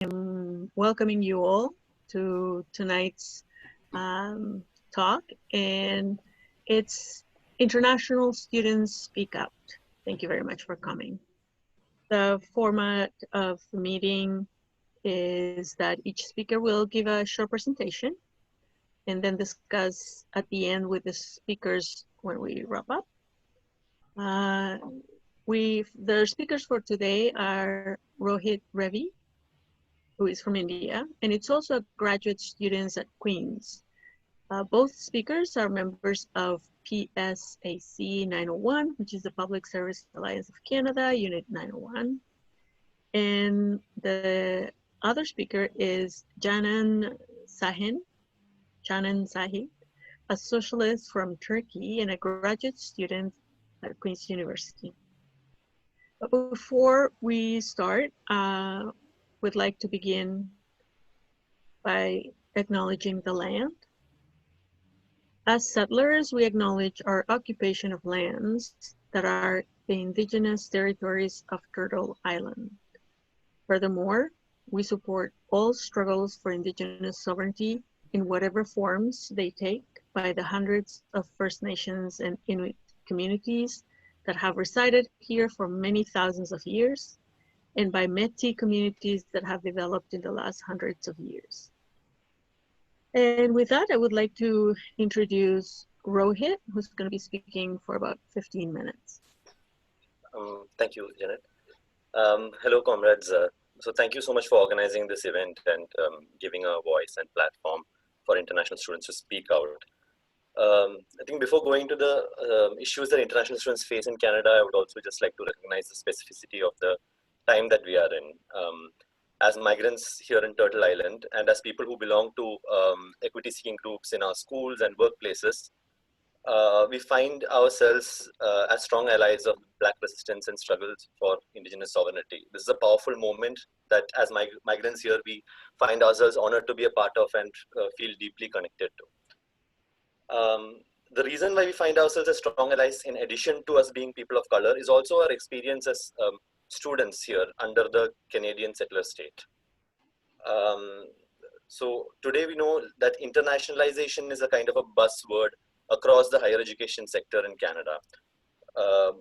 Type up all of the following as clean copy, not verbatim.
I'm welcoming you all to tonight's talk, and it's International Students Speak Out. Thank you very much for coming. The format of the meeting is that each speaker will give a short presentation and then discuss at the end with the speakers when we wrap up. The speakers for today are Rohit Revi, who is from India, and it's also graduate students at Queen's. Both speakers are members of PSAC 901, which is the Public Service Alliance of Canada, Unit 901. And the other speaker is Sahin, a socialist from Turkey and a graduate student at Queen's University. But before we start, we'd like to begin by acknowledging the land. As settlers, we acknowledge our occupation of lands that are the indigenous territories of Turtle Island. Furthermore, we support all struggles for indigenous sovereignty in whatever forms they take by the hundreds of First Nations and Inuit communities that have resided here for many thousands of years, and by Métis communities that have developed in the last hundreds of years. And with that, I would like to introduce Rohit, who's going to be speaking for about 15 minutes. Thank you, Janet. Hello, comrades. So thank you so much for organizing this event and giving a voice and platform for international students to speak out. I think before going to the issues that international students face in Canada, I would also just like to recognize the specificity of the time that we are in. As migrants here in Turtle Island and as people who belong to equity-seeking groups in our schools and workplaces, we find ourselves as strong allies of Black resistance and struggles for Indigenous sovereignty. This is a powerful moment that as migrants here, we find ourselves honored to be a part of and feel deeply connected to. The reason why we find ourselves as strong allies, in addition to us being people of color, is also our experience as students here under the Canadian settler state. So today we know that internationalization is a kind of a buzzword across the higher education sector in Canada.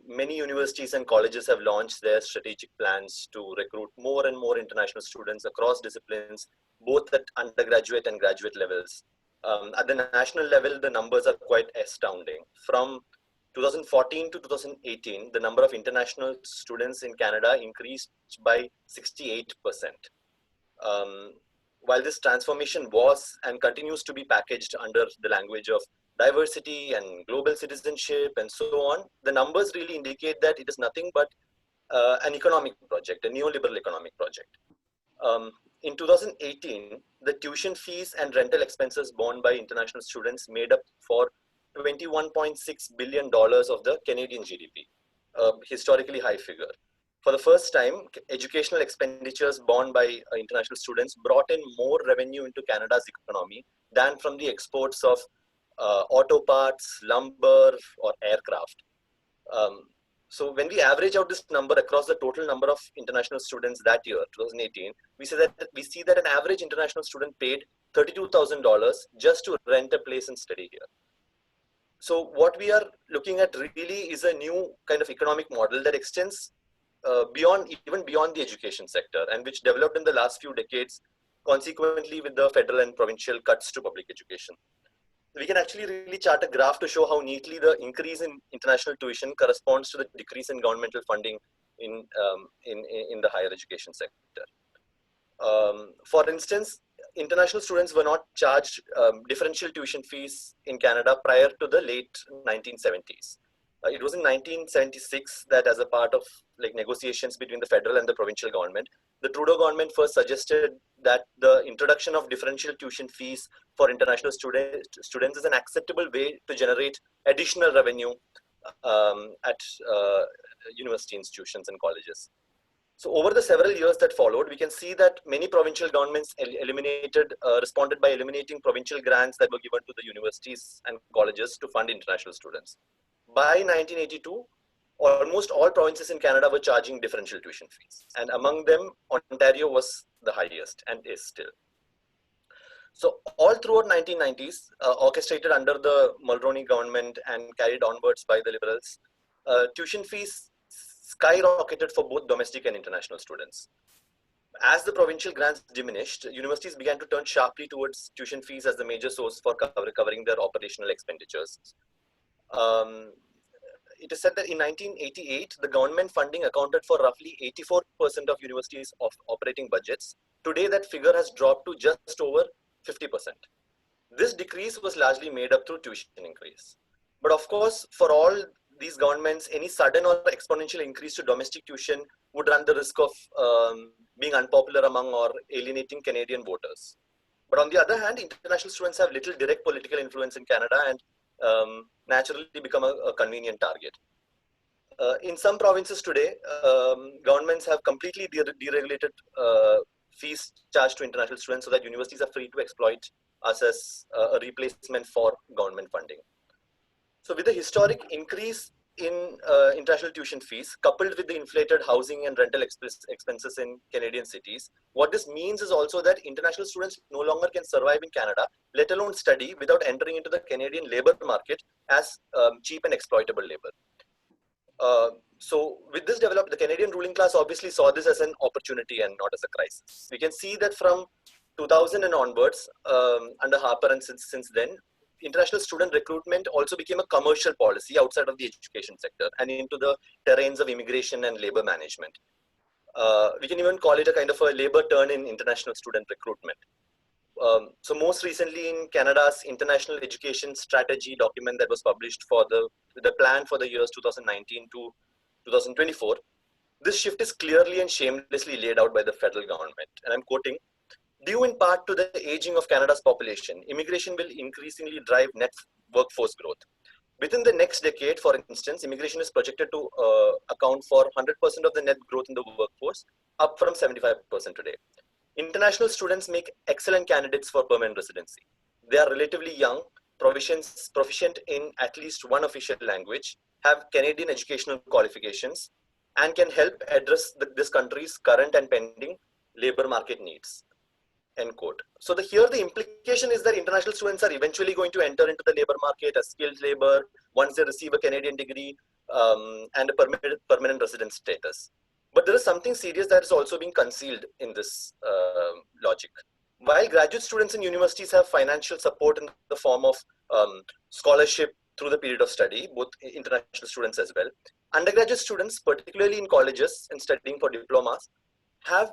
Many universities and colleges have launched their strategic plans to recruit more and more international students across disciplines, both at undergraduate and graduate levels. At the national level, the numbers are quite astounding. From 2014 to 2018, the number of international students in Canada increased by 68%. While this transformation was and continues to be packaged under the language of diversity and global citizenship and so on, the numbers really indicate that it is nothing but an economic project, a neoliberal economic project. In 2018, the tuition fees and rental expenses borne by international students made up for $21.6 billion of the Canadian GDP, a historically high figure. For the first time, educational expenditures borne by international students brought in more revenue into Canada's economy than from the exports of auto parts, lumber, or aircraft. So when we average out this number across the total number of international students that year, 2018, we see that an average international student paid $32,000 just to rent a place and study here. So what we are looking at really is a new kind of economic model that extends even beyond the education sector, and which developed in the last few decades, consequently with the federal and provincial cuts to public education. We can actually really chart a graph to show how neatly the increase in international tuition corresponds to the decrease in governmental funding in the higher education sector. For instance, international students were not charged differential tuition fees in Canada prior to the late 1970s. It was in 1976 that, as a part of negotiations between the federal and the provincial government, the Trudeau government first suggested that the introduction of differential tuition fees for international students is an acceptable way to generate additional revenue at university institutions and colleges. So over the several years that followed, we can see that many provincial governments responded by eliminating provincial grants that were given to the universities and colleges to fund international students. By 1982, almost all provinces in Canada were charging differential tuition fees. And among them, Ontario was the highest and is still. So all throughout 1990s, orchestrated under the Mulroney government and carried onwards by the Liberals, tuition fees skyrocketed for both domestic and international students. As the provincial grants diminished, universities began to turn sharply towards tuition fees as the major source for covering their operational expenditures. Um, it is said that in 1988, the government funding accounted for roughly 84% of universities' of operating budgets. Today, that figure has dropped to just over 50%. This decrease was largely made up through tuition increase. But of course, for all these governments, any sudden or exponential increase to domestic tuition would run the risk of being unpopular among or alienating Canadian voters. But on the other hand, international students have little direct political influence in Canada and naturally become a convenient target. In some provinces today, governments have completely deregulated fees charged to international students so that universities are free to exploit us as a replacement for government funding. So with the historic increase in international tuition fees, coupled with the inflated housing and rental expenses in Canadian cities, what this means is also that international students no longer can survive in Canada, let alone study without entering into the Canadian labor market as cheap and exploitable labor. So with this development, the Canadian ruling class obviously saw this as an opportunity and not as a crisis. We can see that from 2000 and onwards, under Harper and since then, international student recruitment also became a commercial policy outside of the education sector and into the terrains of immigration and labor management. We can even call it a kind of a labor turn in international student recruitment. So most recently in Canada's International Education Strategy document that was published for the plan for the years 2019 to 2024, this shift is clearly and shamelessly laid out by the federal government. And I'm quoting, due in part to the aging of Canada's population, immigration will increasingly drive net workforce growth. Within the next decade, for instance, immigration is projected to account for 100% of the net growth in the workforce, up from 75% today. International students make excellent candidates for permanent residency. They are relatively young, proficient in at least one official language, have Canadian educational qualifications, and can help address this country's current and pending labor market needs. End quote. So here the implication is that international students are eventually going to enter into the labor market as skilled labor once they receive a Canadian degree and a permanent resident status. But there is something serious that is also being concealed in this logic. While graduate students in universities have financial support in the form of scholarship through the period of study, both international students as well, undergraduate students, particularly in colleges and studying for diplomas, have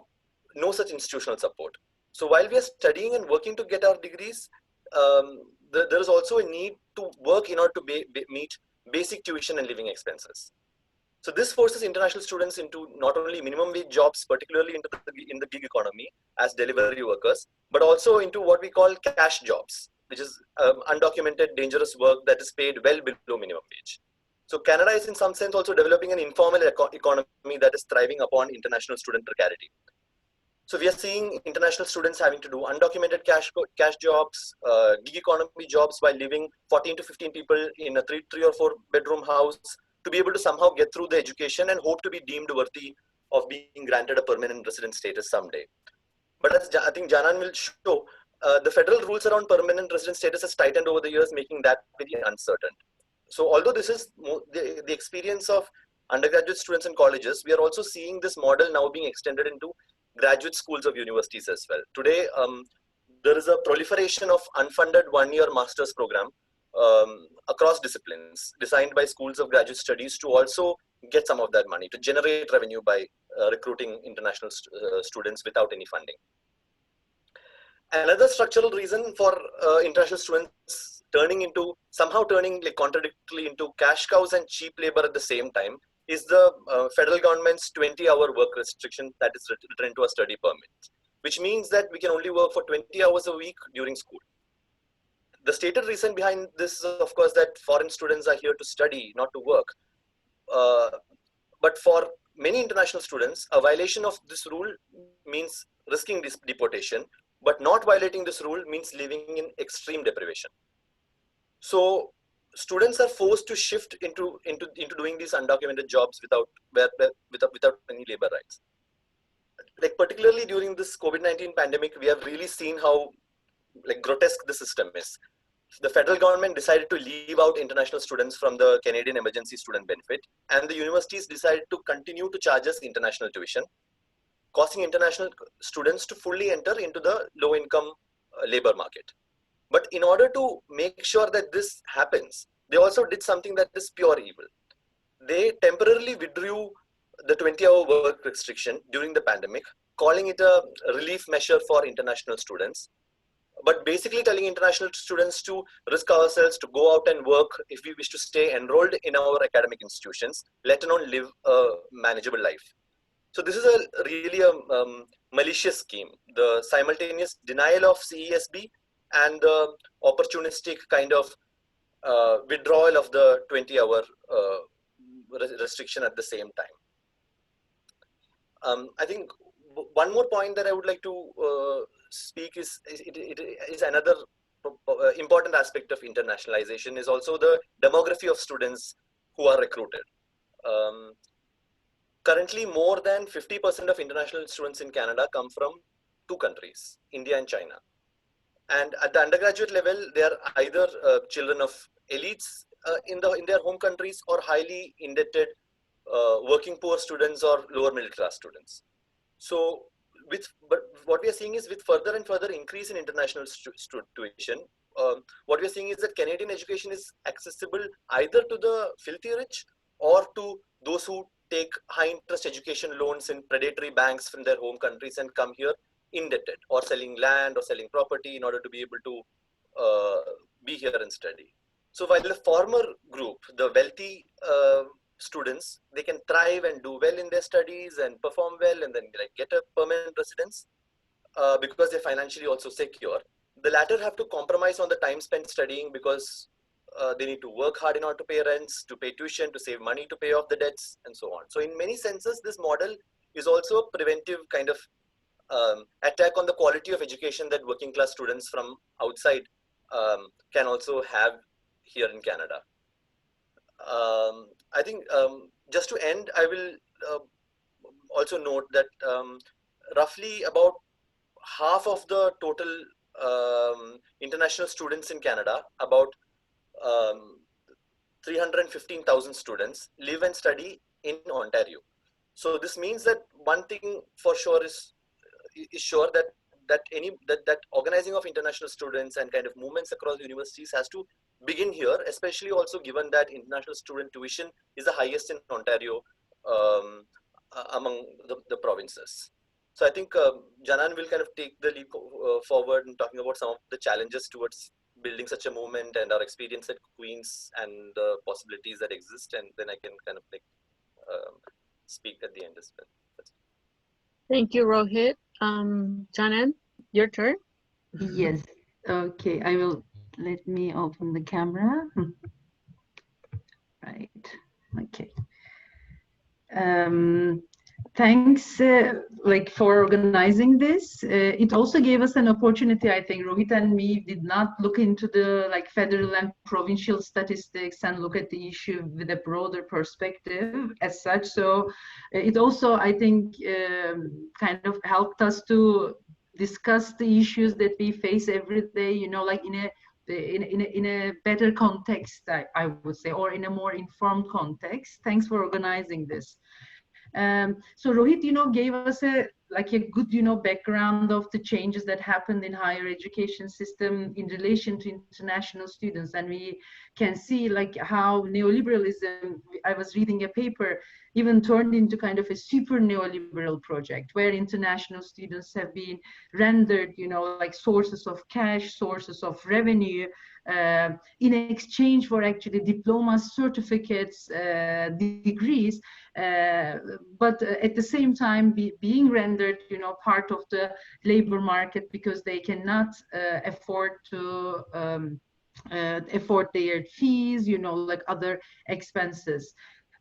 no such institutional support. So while we are studying and working to get our degrees, there is also a need to work in order to meet basic tuition and living expenses. So this forces international students into not only minimum wage jobs, particularly in the gig economy as delivery workers, but also into what we call cash jobs, which is undocumented, dangerous work that is paid well below minimum wage. So Canada is in some sense also developing an informal economy that is thriving upon international student precarity. So we are seeing international students having to do undocumented cash jobs, gig economy jobs while living 14 to 15 people in a three or four bedroom house to be able to somehow get through the education and hope to be deemed worthy of being granted a permanent resident status someday. But as I think Janan will show, the federal rules around permanent resident status has tightened over the years, making that very uncertain. So although this is the experience of undergraduate students in colleges, we are also seeing this model now being extended into graduate schools of universities as well. Today, there is a proliferation of unfunded one-year master's program across disciplines designed by schools of graduate studies to also get some of that money, to generate revenue by recruiting international students without any funding. Another structural reason for international students somehow turning like contradictorily into cash cows and cheap labor at the same time is the federal government's 20-hour work restriction that is written into a study permit, which means that we can only work for 20 hours a week during school. The stated reason behind this is, of course, that foreign students are here to study, not to work. But for many international students, a violation of this rule means risking deportation, but not violating this rule means living in extreme deprivation. So students are forced to shift into doing these undocumented jobs without any labor rights. Like particularly during this COVID-19 pandemic, we have really seen how like grotesque the system is. The federal government decided to leave out international students from the Canadian Emergency Student Benefit, and the universities decided to continue to charge us international tuition, causing international students to fully enter into the low-income labor market. But in order to make sure that this happens, they also did something that is pure evil. They temporarily withdrew the 20-hour work restriction during the pandemic, calling it a relief measure for international students, but basically telling international students to risk ourselves to go out and work if we wish to stay enrolled in our academic institutions, let alone live a manageable life. So this is a really malicious scheme, the simultaneous denial of CESB and the opportunistic kind of withdrawal of the 20-hour restriction at the same time. I think one more point that I would like to speak is another important aspect of internationalization is also the demography of students who are recruited. Currently, more than 50% of international students in Canada come from two countries, India and China. And at the undergraduate level, they are either children of elites in their home countries or highly indebted working poor students or lower middle class students. So but what we are seeing is with further and further increase in international tuition, what we are seeing is that Canadian education is accessible either to the filthy rich or to those who take high interest education loans in predatory banks from their home countries and come here indebted or selling land or selling property in order to be able to be here and study. So while the former group, the wealthy students, they can thrive and do well in their studies and perform well and then like get a permanent residence because they're financially also secure. The latter have to compromise on the time spent studying because they need to work hard in order to pay rents, to pay tuition, to save money to pay off the debts, and so on. So in many senses, this model is also a preventive kind of attack on the quality of education that working class students from outside can also have here in Canada. I think just to end, I will also note that roughly about half of the total international students in Canada, about 315,000 students, live and study in Ontario. So this means that one thing for sure is sure that that organizing of international students and kind of movements across universities has to begin here, especially also given that international student tuition is the highest in Ontario among the provinces. So I think Janan will kind of take the leap forward in talking about some of the challenges towards building such a movement and our experience at Queen's and the possibilities that exist, and then I can kind of like speak at the end as well. Thank you, Rohit. Janan, your turn. Yes. Okay, I will let me open the camera. Right. Okay. Thanks like for organizing this. It also gave us an opportunity. I think Rohit and me did not look into the like federal and provincial statistics and look at the issue with a broader perspective as such. So it also, I think, kind of helped us to discuss the issues that we face every day, you know, like in a better context, I would say, or in a more informed context. Thanks for organizing this. So Rohit, you know, gave us a good, you know, background of the changes that happened in higher education system in relation to international students, and we can see like how neoliberalism. I was reading a paper even turned into kind of a super neoliberal project where international students have been rendered, you know, like sources of cash, sources of revenue, in exchange for actually diplomas, certificates, degrees, but at the same time being rendered, you know, part of the labor market because they cannot afford to afford their fees, you know, like other expenses.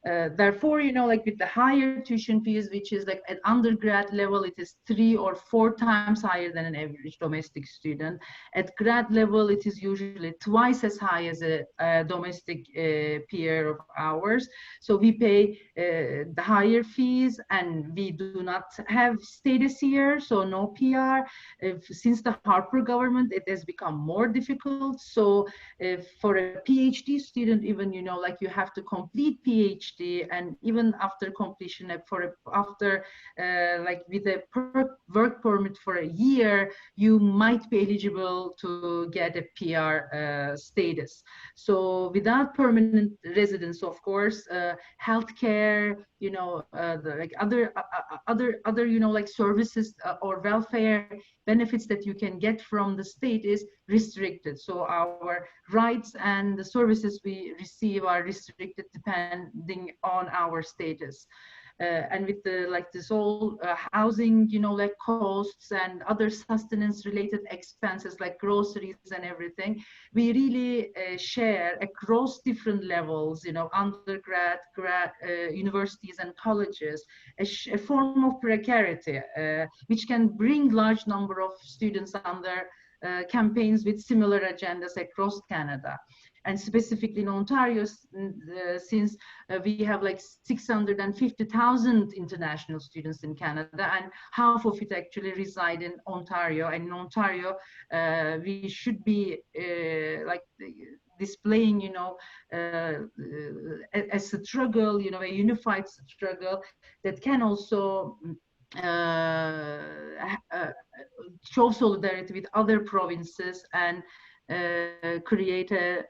Therefore, like with the higher tuition fees, which is like at undergrad level, it is 3 or 4 times higher than an average domestic student. At grad level, it is usually twice as high as a domestic peer of ours. So we pay the higher fees, and we do not have status here, so no PR. Since the Harper government, it has become more difficult. So for a PhD student, even, like you have to complete PhD, and even after completion, after like with a work permit for a year, you might be eligible to get a PR status. So without permanent residence, of course, healthcare, like other, like services or welfare benefits that you can get from the state is restricted. So our rights and the services we receive are restricted depending on our status. And with the like this whole housing, like costs and other sustenance related expenses like groceries and everything, we really share across different levels, undergrad, universities and colleges, a form of precarity, which can bring large number of students under campaigns with similar agendas across Canada. And specifically in Ontario, since we have like 650,000 international students in Canada, and half of it actually reside in Ontario. And in Ontario, we should be like displaying, a struggle, a unified struggle that can also show solidarity with other provinces and create a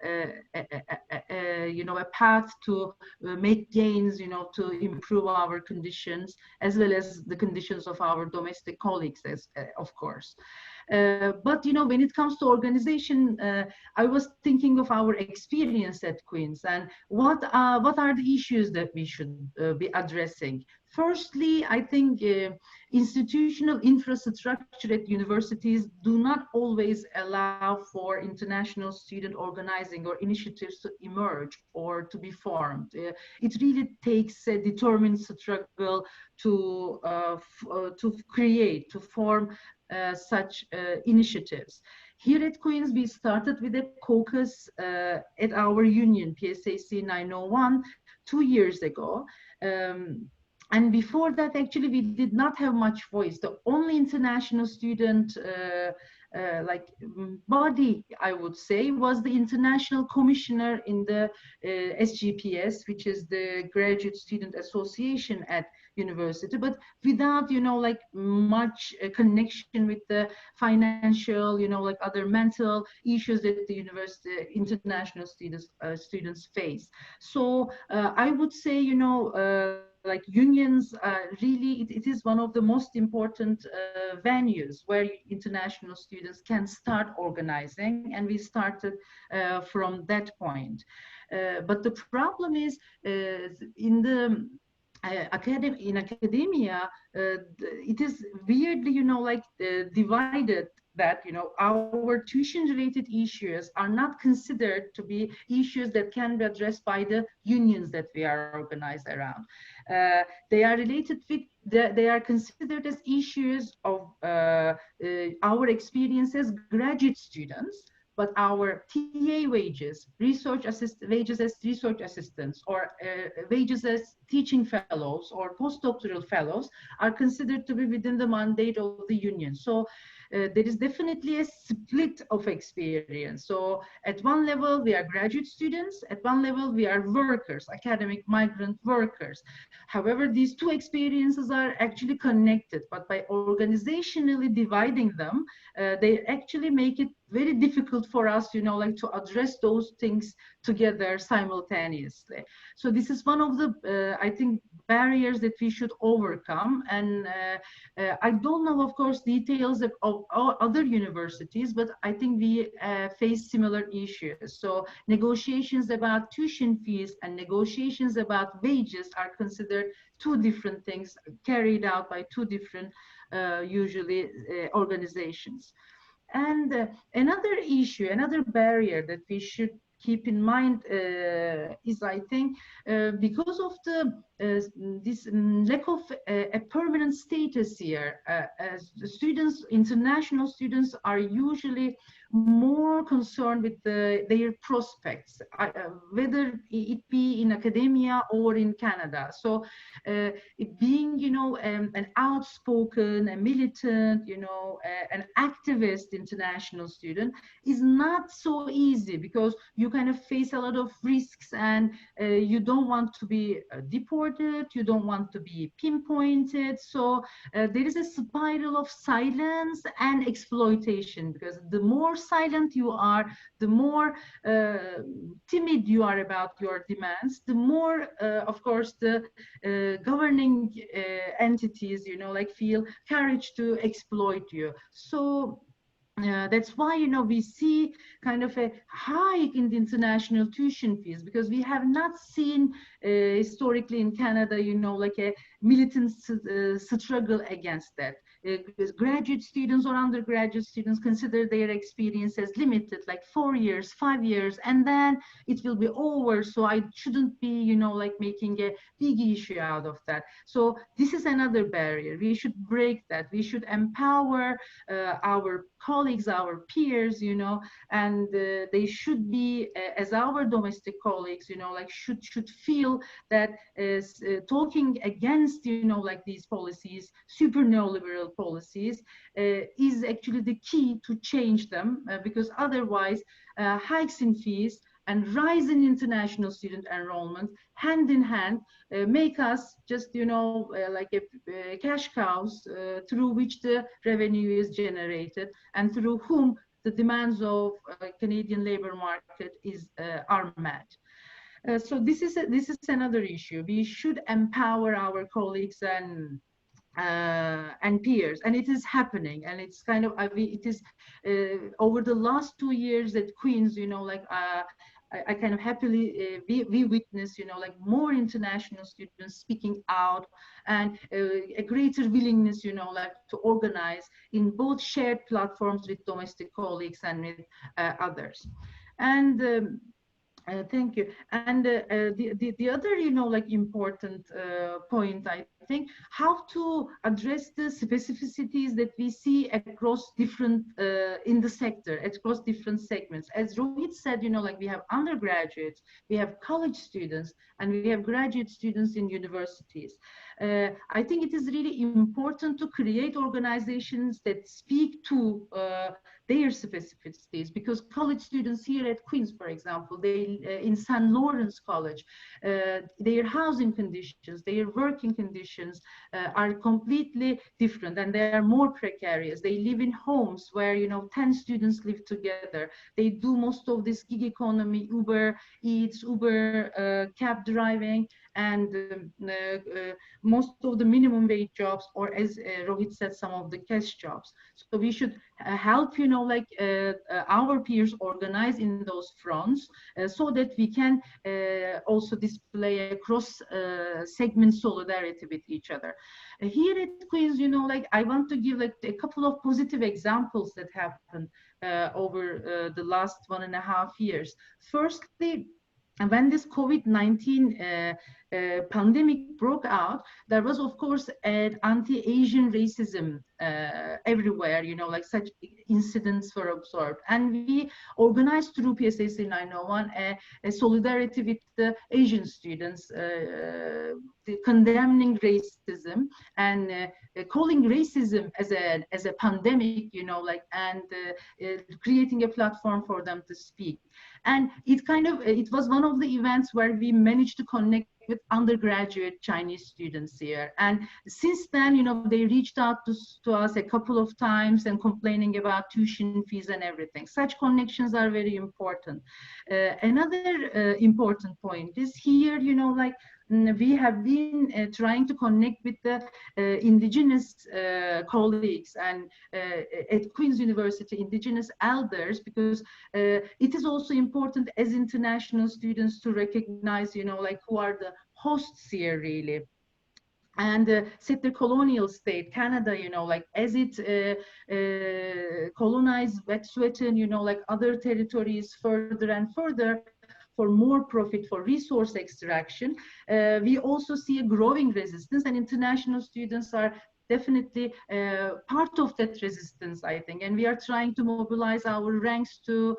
path to make gains, to improve our conditions as well as the conditions of our domestic colleagues, as of course. But when it comes to organization, I was thinking of our experience at Queen's and what are the issues that we should be addressing. Firstly, I think institutional infrastructure at universities do not always allow for international student organizing or initiatives to emerge or to be formed. It really takes a determined struggle to create, to form such initiatives. Here at Queen's, we started with a caucus at our union, PSAC 901, 2 years ago. And before that, actually, we did not have much voice. The only international student like body, I would say, was the international commissioner in the SGPS, which is the Graduate Student Association at university, but without, like much connection with the financial, like other mental issues that the university international students face. So I would say, like unions, really, it is one of the most important venues where international students can start organizing, and we started from that point. But the problem is in the in academia, it is weirdly, like divided, that our tuition related issues are not considered to be issues that can be addressed by the unions that we are organized around. They are related with they are considered as issues of our experience as graduate students, but our TA wages, wages as research assistants, or wages as teaching fellows or postdoctoral fellows are considered to be within the mandate of the union. So there is definitely a split of experience. So at one level, we are graduate students. At one level, we are workers, academic migrant workers. However, these two experiences are actually connected, but by organizationally dividing them, they actually make it very difficult for us, like to address those things together simultaneously. So this is one of the, I think, barriers that we should overcome. And I don't know, of course, details of other universities, but I think we face similar issues. So negotiations about tuition fees and negotiations about wages are considered two different things carried out by two different, usually, organizations. And another issue, another barrier that we should keep in mind is, I think, because of the this lack of a permanent status here, as the students, international students, are usually more concerned with their prospects, whether it be in academia or in Canada. So it being, you know, an outspoken, a militant, you know, an activist international student is not so easy, because you kind of face a lot of risks, and you don't want to be deported, you don't want to be pinpointed. So there is a spiral of silence and exploitation, because the more silent you are, the more timid you are about your demands, the more, of course, the governing entities, you know, like feel courage to exploit you. So that's why, you know, we see kind of a hike in the international tuition fees, because we have not seen historically in Canada, you know, like a militant struggle against that. Graduate students or undergraduate students consider their experience as limited, like 4 years, 5 years, and then it will be over. So I shouldn't be, you know, like making a big issue out of that. So this is another barrier. We should break that. We should empower our colleagues, our peers, you know, and they should be, as our domestic colleagues, you know, like should feel that talking against, you know, like these policies, super neoliberal policies, is actually the key to change them, because otherwise hikes in fees and rise in international student enrollment hand in hand make us just, you know, like a cash cows through which the revenue is generated, and through whom the demands of Canadian labor market are met. So this is another issue. We should empower our colleagues and peers, and it is happening, and it's kind of, it is over the last 2 years at Queen's, you know, like I kind of happily we witness, you know, like more international students speaking out, and a greater willingness, you know, like to organize in both shared platforms with domestic colleagues and with others. And thank you. And the other, you know, like important point, I think, how to address the specificities that we see across different in the sector, across different segments. As Rohit said, you know, like we have undergraduates, we have college students, and we have graduate students in universities. I think it is really important to create organizations that speak to their specificities, because college students here at Queen's, for example, they in St. Lawrence College, their housing conditions, their working conditions are completely different, and they are more precarious. They live in homes where, you know, 10 students live together. They do most of this gig economy, Uber Eats, Uber cab driving, and most of the minimum wage jobs, or as Rohit said, some of the cash jobs. So we should help, you know, like our peers organize in those fronts, so that we can also display a cross segment solidarity with each other. Here at Queen's, you know, like I want to give like a couple of positive examples that happened over the last 1.5 years. Firstly, when this COVID-19 pandemic broke out, there was, of course, an anti-Asian racism everywhere, you know, like such incidents were observed. And we organized through PSAC 901 a solidarity with the Asian students, condemning racism and calling racism as a pandemic, you know, like, and creating a platform for them to speak. And it was one of the events where we managed to connect with undergraduate Chinese students here. And since then, you know, they reached out to us a couple of times and complaining about tuition fees and everything. Such connections are very important. Another important point is here, you know, like we have been trying to connect with the indigenous colleagues and at Queen's University, indigenous elders, because it is also important as international students to recognize, you know, like who are the hosts here really. And settler colonial state, Canada, you know, like as it colonized Wet'suwet'en, you know, like other territories further and further, for more profit, for resource extraction, we also see a growing resistance, and international students are definitely part of that resistance, I think. And we are trying to mobilize our ranks to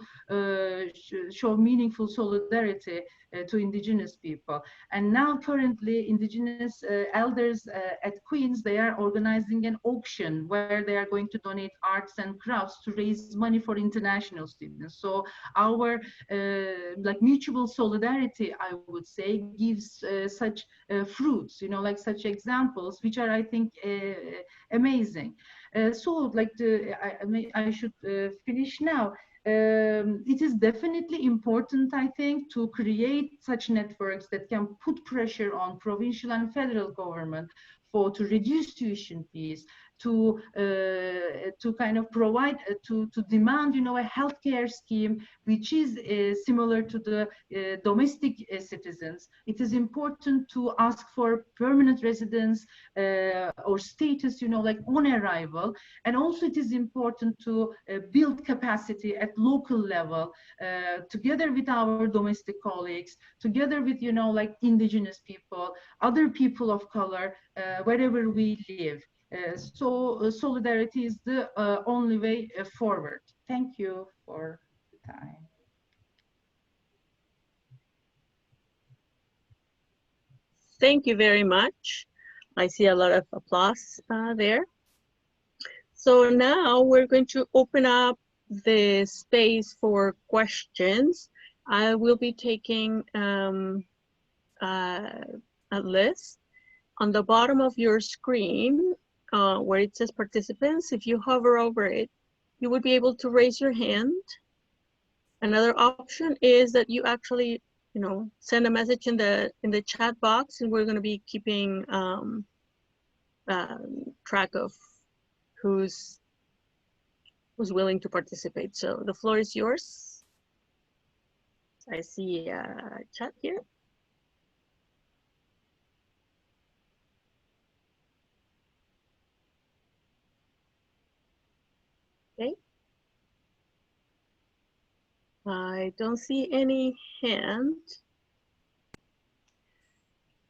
show meaningful solidarity to indigenous people. And now currently indigenous elders at Queen's, they are organizing an auction where they are going to donate arts and crafts to raise money for international students. So our like mutual solidarity, I would say, gives such fruits, you know, like such examples, which are, I think, amazing. So like I should finish now. It is definitely important, I think, to create such networks that can put pressure on provincial and federal government to reduce tuition fees, to kind of provide, to demand, you know, a healthcare scheme which is similar to the domestic citizens. It is important to ask for permanent residence or status, you know, like on arrival. And also it is important to build capacity at local level, together with our domestic colleagues, together with, you know, like indigenous people, other people of color, wherever we live. So solidarity is the only way forward. Thank you for the time. Thank you very much. I see a lot of applause there. So now we're going to open up the space for questions. I will be taking a list. On the bottom of your screen, where it says participants, if you hover over it, you would be able to raise your hand. Another option is that you actually, you know, send a message in the chat box, and we're going to be keeping track of who's willing to participate. So the floor is yours. I see a chat here. Okay. I don't see any hand.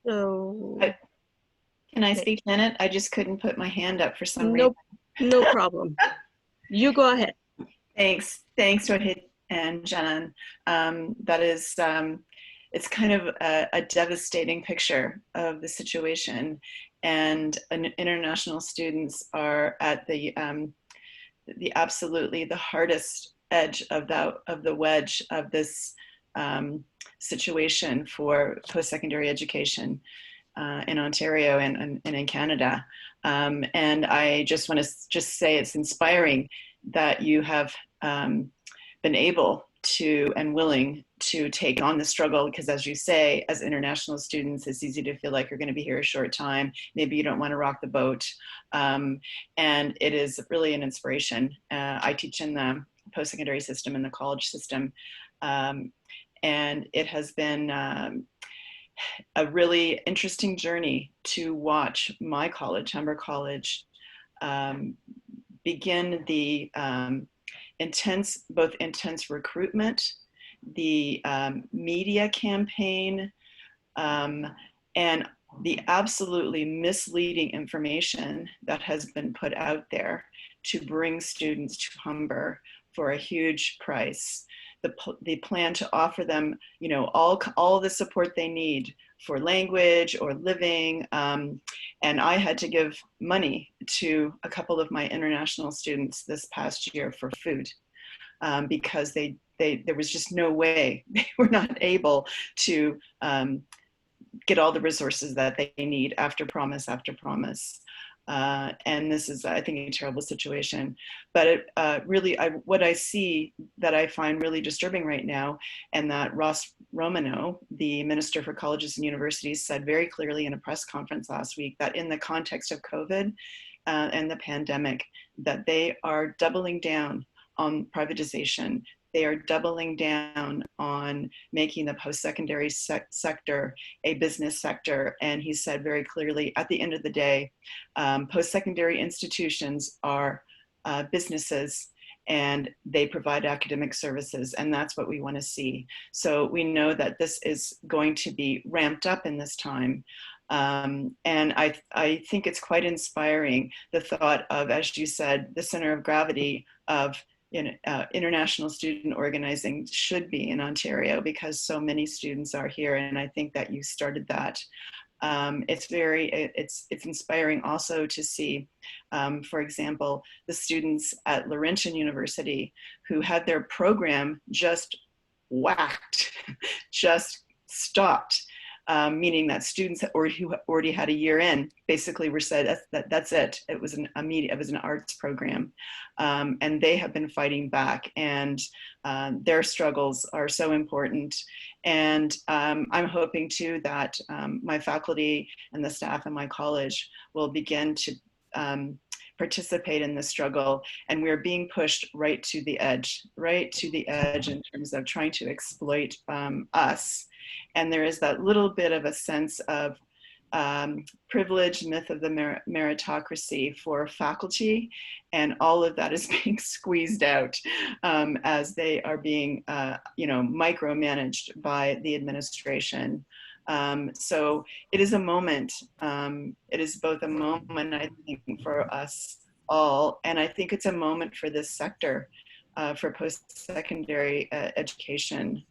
So can I speak in it? I just couldn't put my hand up for some reason. No reason. problem. You go ahead. Thanks, Rohit and Canan. That is, it's kind of a devastating picture of the situation, and international students are at the absolutely the hardest edge of the wedge of this situation for post-secondary education in Ontario and in Canada. And I just want to say it's inspiring that you have been able to and willing to take on the struggle, because as you say, as international students, it's easy to feel like you're going to be here a short time. Maybe you don't want to rock the boat. And it is really an inspiration. I teach in the post-secondary system and the college system. And it has been a really interesting journey to watch my college, Humber College, begin the both intense recruitment, the media campaign, and the absolutely misleading information that has been put out there to bring students to Humber for a huge price. The plan to offer them, you know, all the support they need for language or living. And I had to give money to a couple of my international students this past year for food because there was just no way they were not able to get all the resources that they need after promise after promise. And this is, I think, a terrible situation. But it, really, what I see that I find really disturbing right now, and that Ross Romano, the Minister for Colleges and Universities, said very clearly in a press conference last week that in the context of COVID and the pandemic, that they are doubling down on privatization. They are doubling down on making the post-secondary sector a business sector. And he said very clearly, at the end of the day, post-secondary institutions are businesses, and they provide academic services, and that's what we want to see. So we know that this is going to be ramped up in this time. And I think it's quite inspiring, the thought of, as you said, the center of gravity of international student organizing should be in Ontario, because so many students are here, and I think that you started that. It's inspiring also to see, for example, the students at Laurentian University who had their program just whacked, just stopped. Meaning that students who already had a year in basically were said, that's it. It was an arts program, and they have been fighting back, and their struggles are so important. And I'm hoping too that my faculty and the staff in my college will begin to participate in the struggle, and we're being pushed right to the edge in terms of trying to exploit us. And there is that little bit of a sense of privilege, myth of the meritocracy for faculty, and all of that is being squeezed out as they are being, micromanaged by the administration. So it is a moment. It is both a moment, I think, for us all, and I think it's a moment for this sector, for post-secondary education.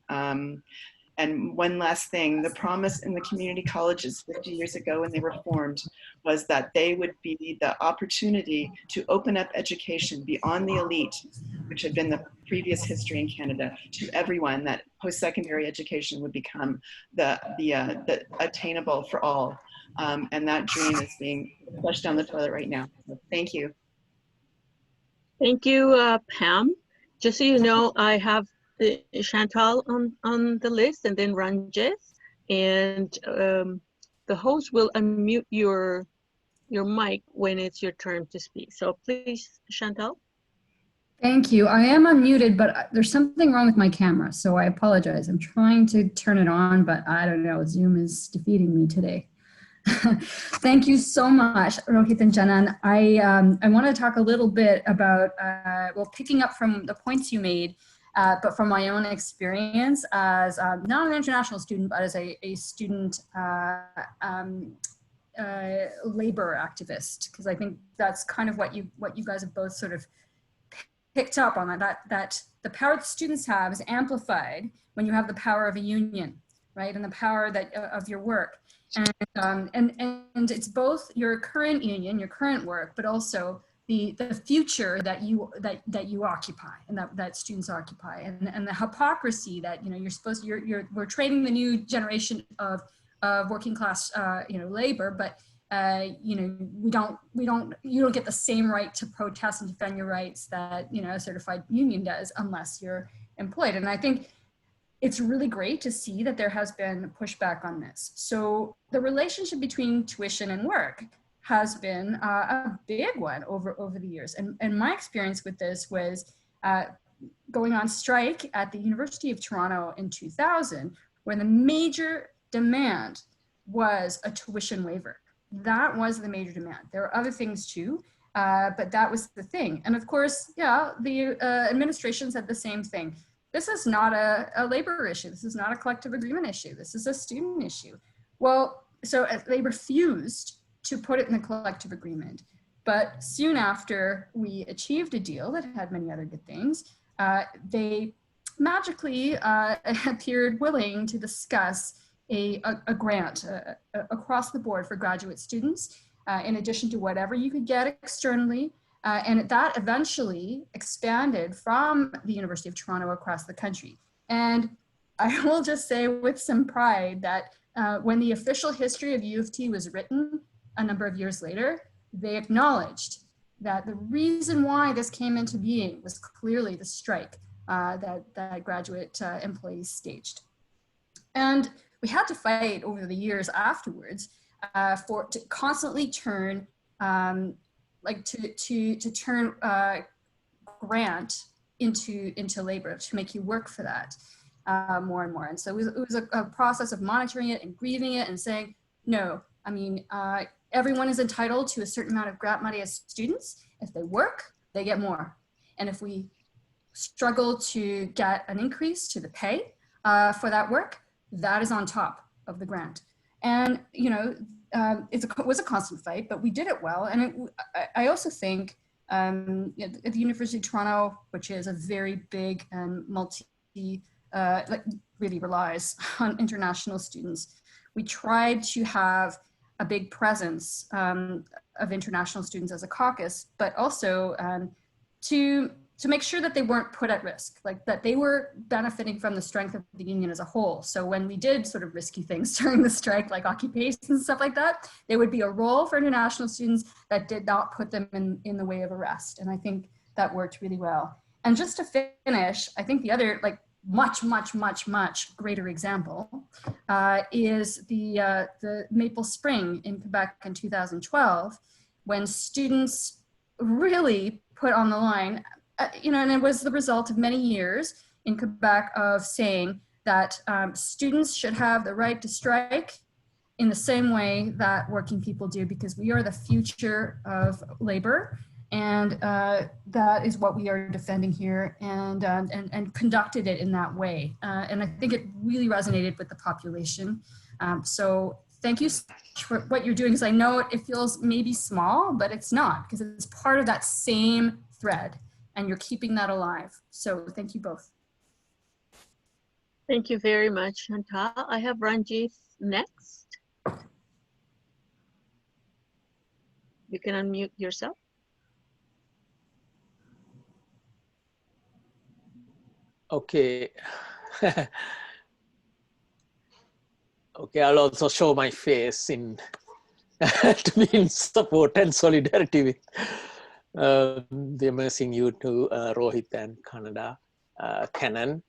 And one last thing, the promise in the community colleges 50 years ago when they were formed was that they would be the opportunity to open up education beyond the elite, which had been the previous history in Canada, to everyone, that post-secondary education would become the attainable for all. And that dream is being flushed down the toilet right now. So thank you. Thank you, Pam. Just so you know, I have Chantal on the list, and then Ranjit, and the host will unmute your mic when it's your turn to speak. So please, Chantal. Thank you. I am unmuted, but there's something wrong with my camera, so I apologize. I'm trying to turn it on, but I don't know, Zoom is defeating me today. Thank you so much, Rohit and Canan. I want to talk a little bit about, picking up from the points you made, but from my own experience as not an international student, but as a student labor activist, because I think that's kind of what you guys have both sort of picked up on, that the power that students have is amplified when you have the power of a union, right, and the power of your work. And it's both your current union, your current work, but also the future that you occupy, and that students occupy, and the hypocrisy that we're training the new generation of working class labor, but you don't get the same right to protest and defend your rights that a certified union does unless you're employed. And I think it's really great to see that there has been pushback on this. So the relationship between tuition and work has been a big one over the years. And my experience with this was going on strike at the University of Toronto in 2000, when the major demand was a tuition waiver. That was the major demand. There were other things too, but that was the thing. And of course, the administration said the same thing. This is not a labor issue. This is not a collective agreement issue. This is a student issue. Well, so they refused to put it in the collective agreement. But soon after we achieved a deal that had many other good things, they magically appeared willing to discuss a grant across the board for graduate students, in addition to whatever you could get externally. And that eventually expanded from the University of Toronto across the country. And I will just say with some pride that when the official history of U of T was written a number of years later, they acknowledged that the reason why this came into being was clearly the strike that graduate employees staged. And we had to fight over the years afterwards to constantly turn to turn grant into labor, to make you work for that more and more. And so it was a process of monitoring it and grieving it and saying, no, I mean, everyone is entitled to a certain amount of grant money as students. If they work, they get more. And if we struggle to get an increase to the pay for that work, that is on top of the grant. And, you know, it was a constant fight, but we did it well. And I also think at the University of Toronto, which is a very big and like really relies on international students, we tried to have a big presence of international students as a caucus, but also to make sure that they weren't put at risk, like that they were benefiting from the strength of the union as a whole. So when we did sort of risky things during the strike, like occupation and stuff like that, there would be a role for international students that did not put them in the way of arrest. And I think that worked really well. And just to finish, I think the other like much greater example is the Maple Spring in Quebec in 2012, when students really put on the line, you know, and it was the result of many years in Quebec of saying that students should have the right to strike in the same way that working people do, because we are the future of labor. And that is what we are defending here, and conducted it in that way. And I think it really resonated with the population. So thank you so much for what you're doing, because I know it feels maybe small, but it's not, because it's part of that same thread, and you're keeping that alive. So thank you both. Thank you very much, Chantal. I have Ranjit next. You can unmute yourself. Okay. Okay, I'll also show my face in to be in support and solidarity with the amazing you to Rohit and Canan.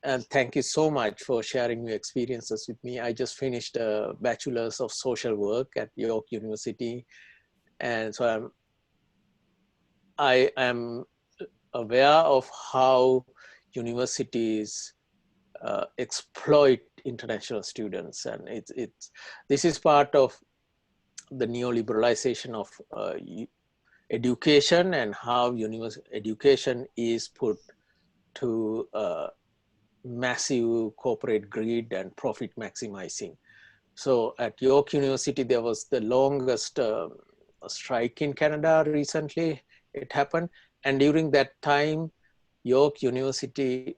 And thank you so much for sharing your experiences with me. I just finished a bachelor's of social work at York University. And so I am aware of how universities exploit international students, and this is part of the neoliberalization of education, and how education is put to massive corporate greed and profit maximizing. So at York University, there was the longest strike in Canada recently. It happened, and during that time, York University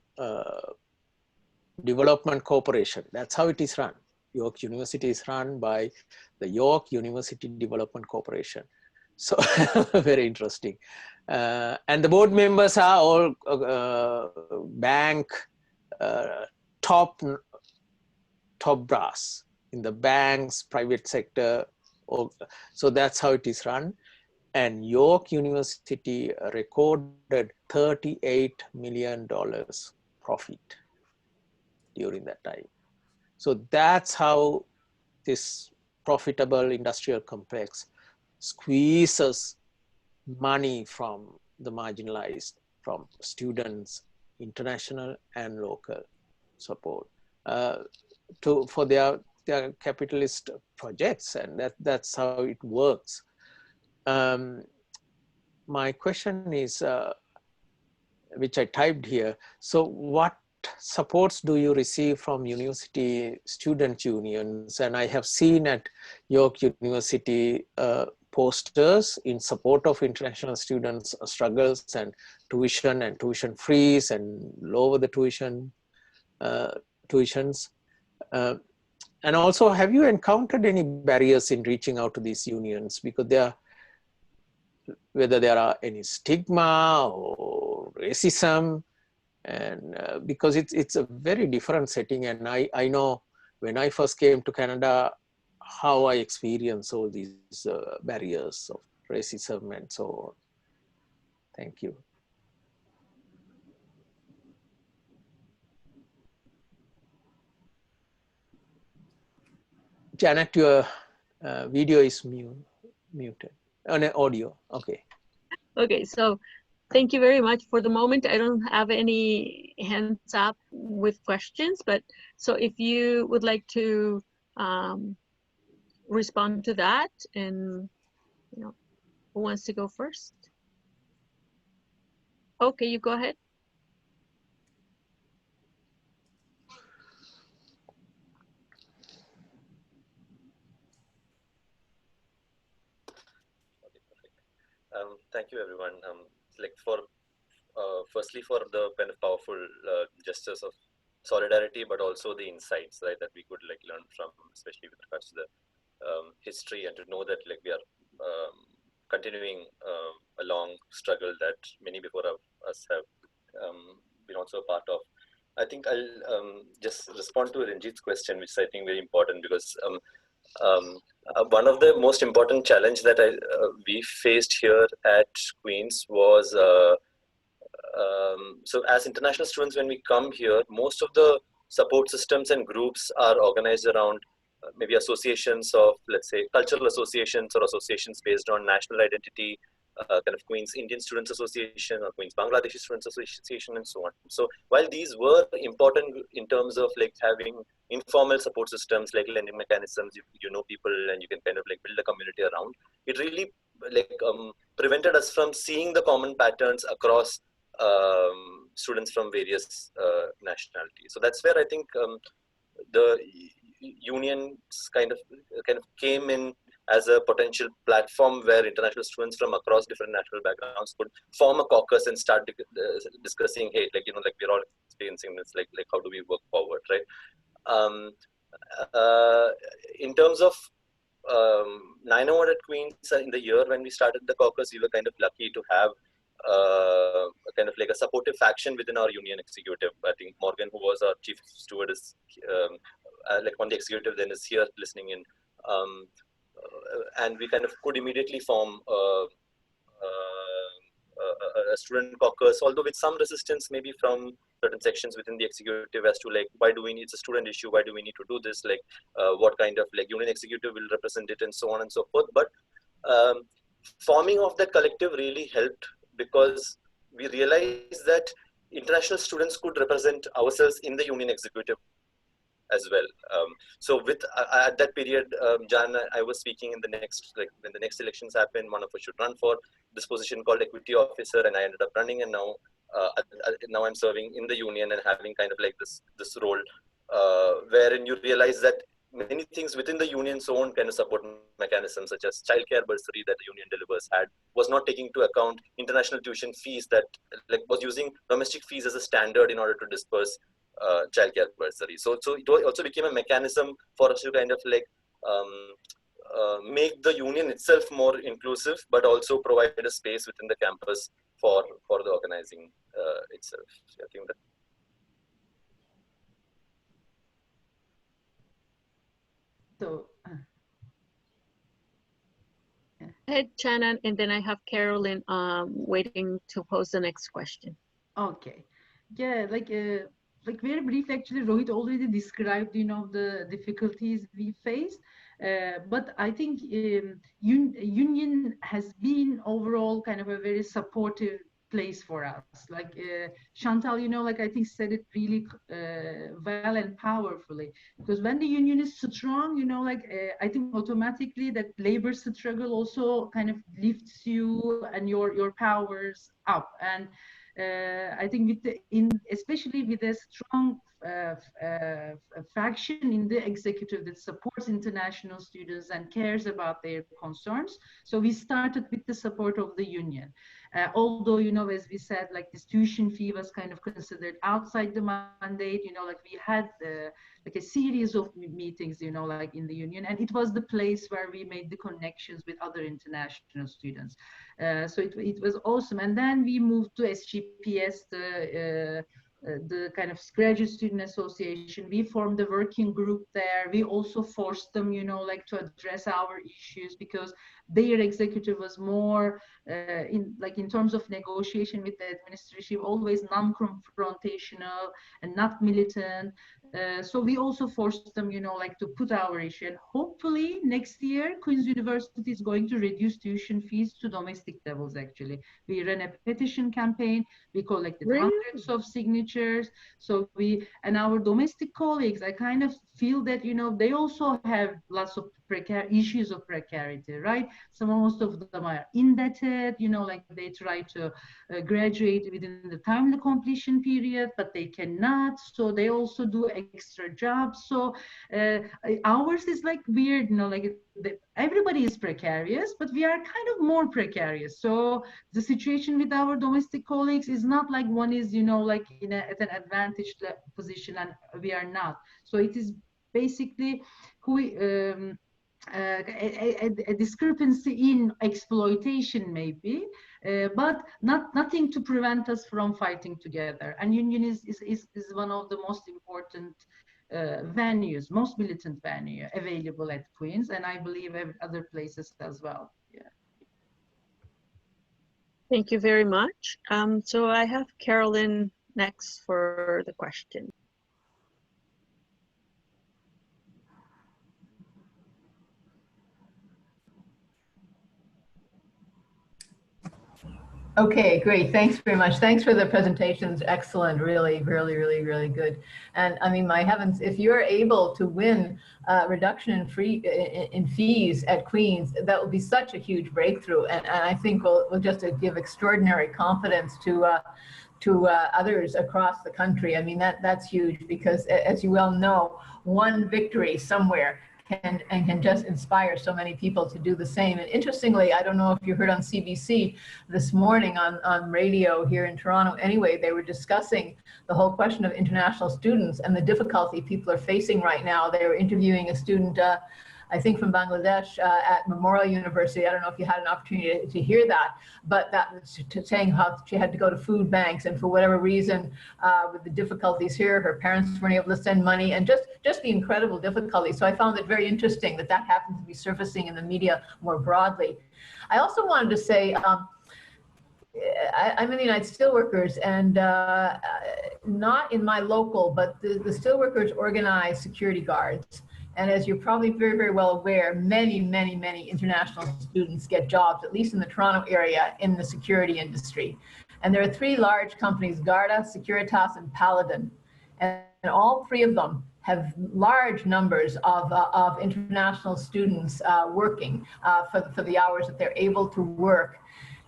Development Corporation, that's how it is run. York University is run by the York University Development Corporation. So very interesting. And the board members are all bank top brass in the banks, private sector. So that's how it is run. And York University recorded $38 million profit during that time. So that's how this profitable industrial complex squeezes money from the marginalized, from students, international and local support for their capitalist projects, and that's how it works. My question is, which I typed here, so what supports do you receive from university student unions? And I have seen at York University posters in support of international students' struggles and tuition freeze and lower the tuitions. And also, have you encountered any barriers in reaching out to these unions? Because whether there are any stigma or racism, and because it's a very different setting. And I know when I first came to Canada, how I experienced all these barriers of racism and so on. Thank you. Janet, your video is muted. On audio, okay. Okay, so thank you very much. For the moment, I don't have any hands up with questions, but so if you would like to respond to that, and who wants to go first? Okay, you go ahead. Okay, perfect. Thank you, everyone. Like for firstly for the kind of powerful gestures of solidarity, but also the insights, right, that we could like learn from, especially with regards to the history, and to know that like we are continuing a long struggle that many before us have been also a part of. I think I'll just respond to Ranjit's question, which is I think very important, because one of the most important challenge that we faced here at Queen's was so as international students, when we come here, most of the support systems and groups are organized around maybe associations of, let's say, cultural associations or associations based on national identity, kind of Queen's Indian Students Association or Queen's Bangladeshi Students Association, and so on. So while these were important in terms of like having informal support systems like lending mechanisms, you know people and you can kind of like build a community around, it really like prevented us from seeing the common patterns across students from various nationalities. So that's where I think the unions kind of came in as a potential platform where international students from across different national backgrounds could form a caucus and start discussing, hey, like, you know, like we're all experiencing this, like how do we work forward, right? In terms of 901 at Queen's, in the year when we started the caucus, we were kind of lucky to have kind of like a supportive faction within our union executive. I think Morgan, who was our chief steward, is like on the executive, then is here listening in. And we kind of could immediately form a student caucus, although with some resistance maybe from certain sections within the executive as to like, why do we need, it's a student issue, why do we need to do this, like what kind of like union executive will represent it, and so on and so forth. But forming of that collective really helped, because we realized that international students could represent ourselves in the union executive as well. So with at that period, Jan, I was speaking in the next, like when the next elections happened, one of us should run for this position called equity officer, and I ended up running, and now I'm serving in the union and having kind of like this role, wherein you realize that many things within the union's own kind of support mechanisms, such as childcare bursary that the union delivers, was not taking into account international tuition fees, that like was using domestic fees as a standard in order to disperse childcare bursary. So it also became a mechanism for us to kind of like make the union itself more inclusive, but also provide a space within the campus for the organizing itself. So I think that. So, Go ahead, Canan, and then I have Carolyn waiting to pose the next question. okay. Yeah, like very brief, actually, Rohit already described, you know, the difficulties we face. But I think union has been overall kind of a very supportive place for us. Like Chantal, you know, like I think said it really well and powerfully. Because when the union is strong, you know, like I think automatically that labor struggle also kind of lifts you and your powers up. And I think with especially with a strong faction in the executive that supports international students and cares about their concerns. So we started with the support of the union. Although, you know, as we said, like this tuition fee was kind of considered outside the mandate, you know, like we had like a series of meetings, you know, like in the union, and it was the place where we made the connections with other international students. So it was awesome. And then we moved to SGPS, the kind of graduate student association. We formed a working group there. We also forced them, you know, like to address our issues, because their executive was more in terms of negotiation with the administration, always non-confrontational and not militant. So we also forced them, you know, like to put our issue. And hopefully next year, Queen's University is going to reduce tuition fees to domestic levels. Actually, we ran a petition campaign. We collected hundreds of signatures. So and our domestic colleagues, I kind of feel that, you know, they also have lots of issues of precarity, right? So most of them are indebted, you know, like they try to graduate within the time completion period, but they cannot. So they also do extra jobs. So ours is like weird, you know, like everybody is precarious, but we are kind of more precarious. So the situation with our domestic colleagues is not like one is, you know, like at an advantaged position and we are not. So it is basically a discrepancy in exploitation maybe, but nothing to prevent us from fighting together. And union is one of the most important venues, most militant venue available at Queen's, and I believe other places as well. Yeah. Thank you very much. So I have Carolyn next for the question. Okay, great. Thanks very much. Thanks for the presentations. Excellent. Really, really, really, really good. And I mean, my heavens, if you're able to win reduction in fees at Queen's, that will be such a huge breakthrough. And I think will just give extraordinary confidence to others across the country. I mean, that's huge because, as you well know, one victory somewhere can just inspire so many people to do the same. And interestingly, I don't know if you heard on CBC this morning on radio here in Toronto, anyway, they were discussing the whole question of international students and the difficulty people are facing right now. They were interviewing a student, I think from Bangladesh at Memorial University. I don't know if you had an opportunity to hear that, but that was saying how she had to go to food banks, and for whatever reason, with the difficulties here, her parents weren't able to send money, and just the incredible difficulty. So I found it very interesting that happens to be surfacing in the media more broadly. I also wanted to say, I'm in the United Steelworkers, and not in my local, but the Steelworkers organize security guards. And as you're probably very, very well aware, many, many, many international students get jobs, at least in the Toronto area, in the security industry. And there are three large companies, Garda, Securitas, and Paladin. And all three of them have large numbers of international students working for the hours that they're able to work.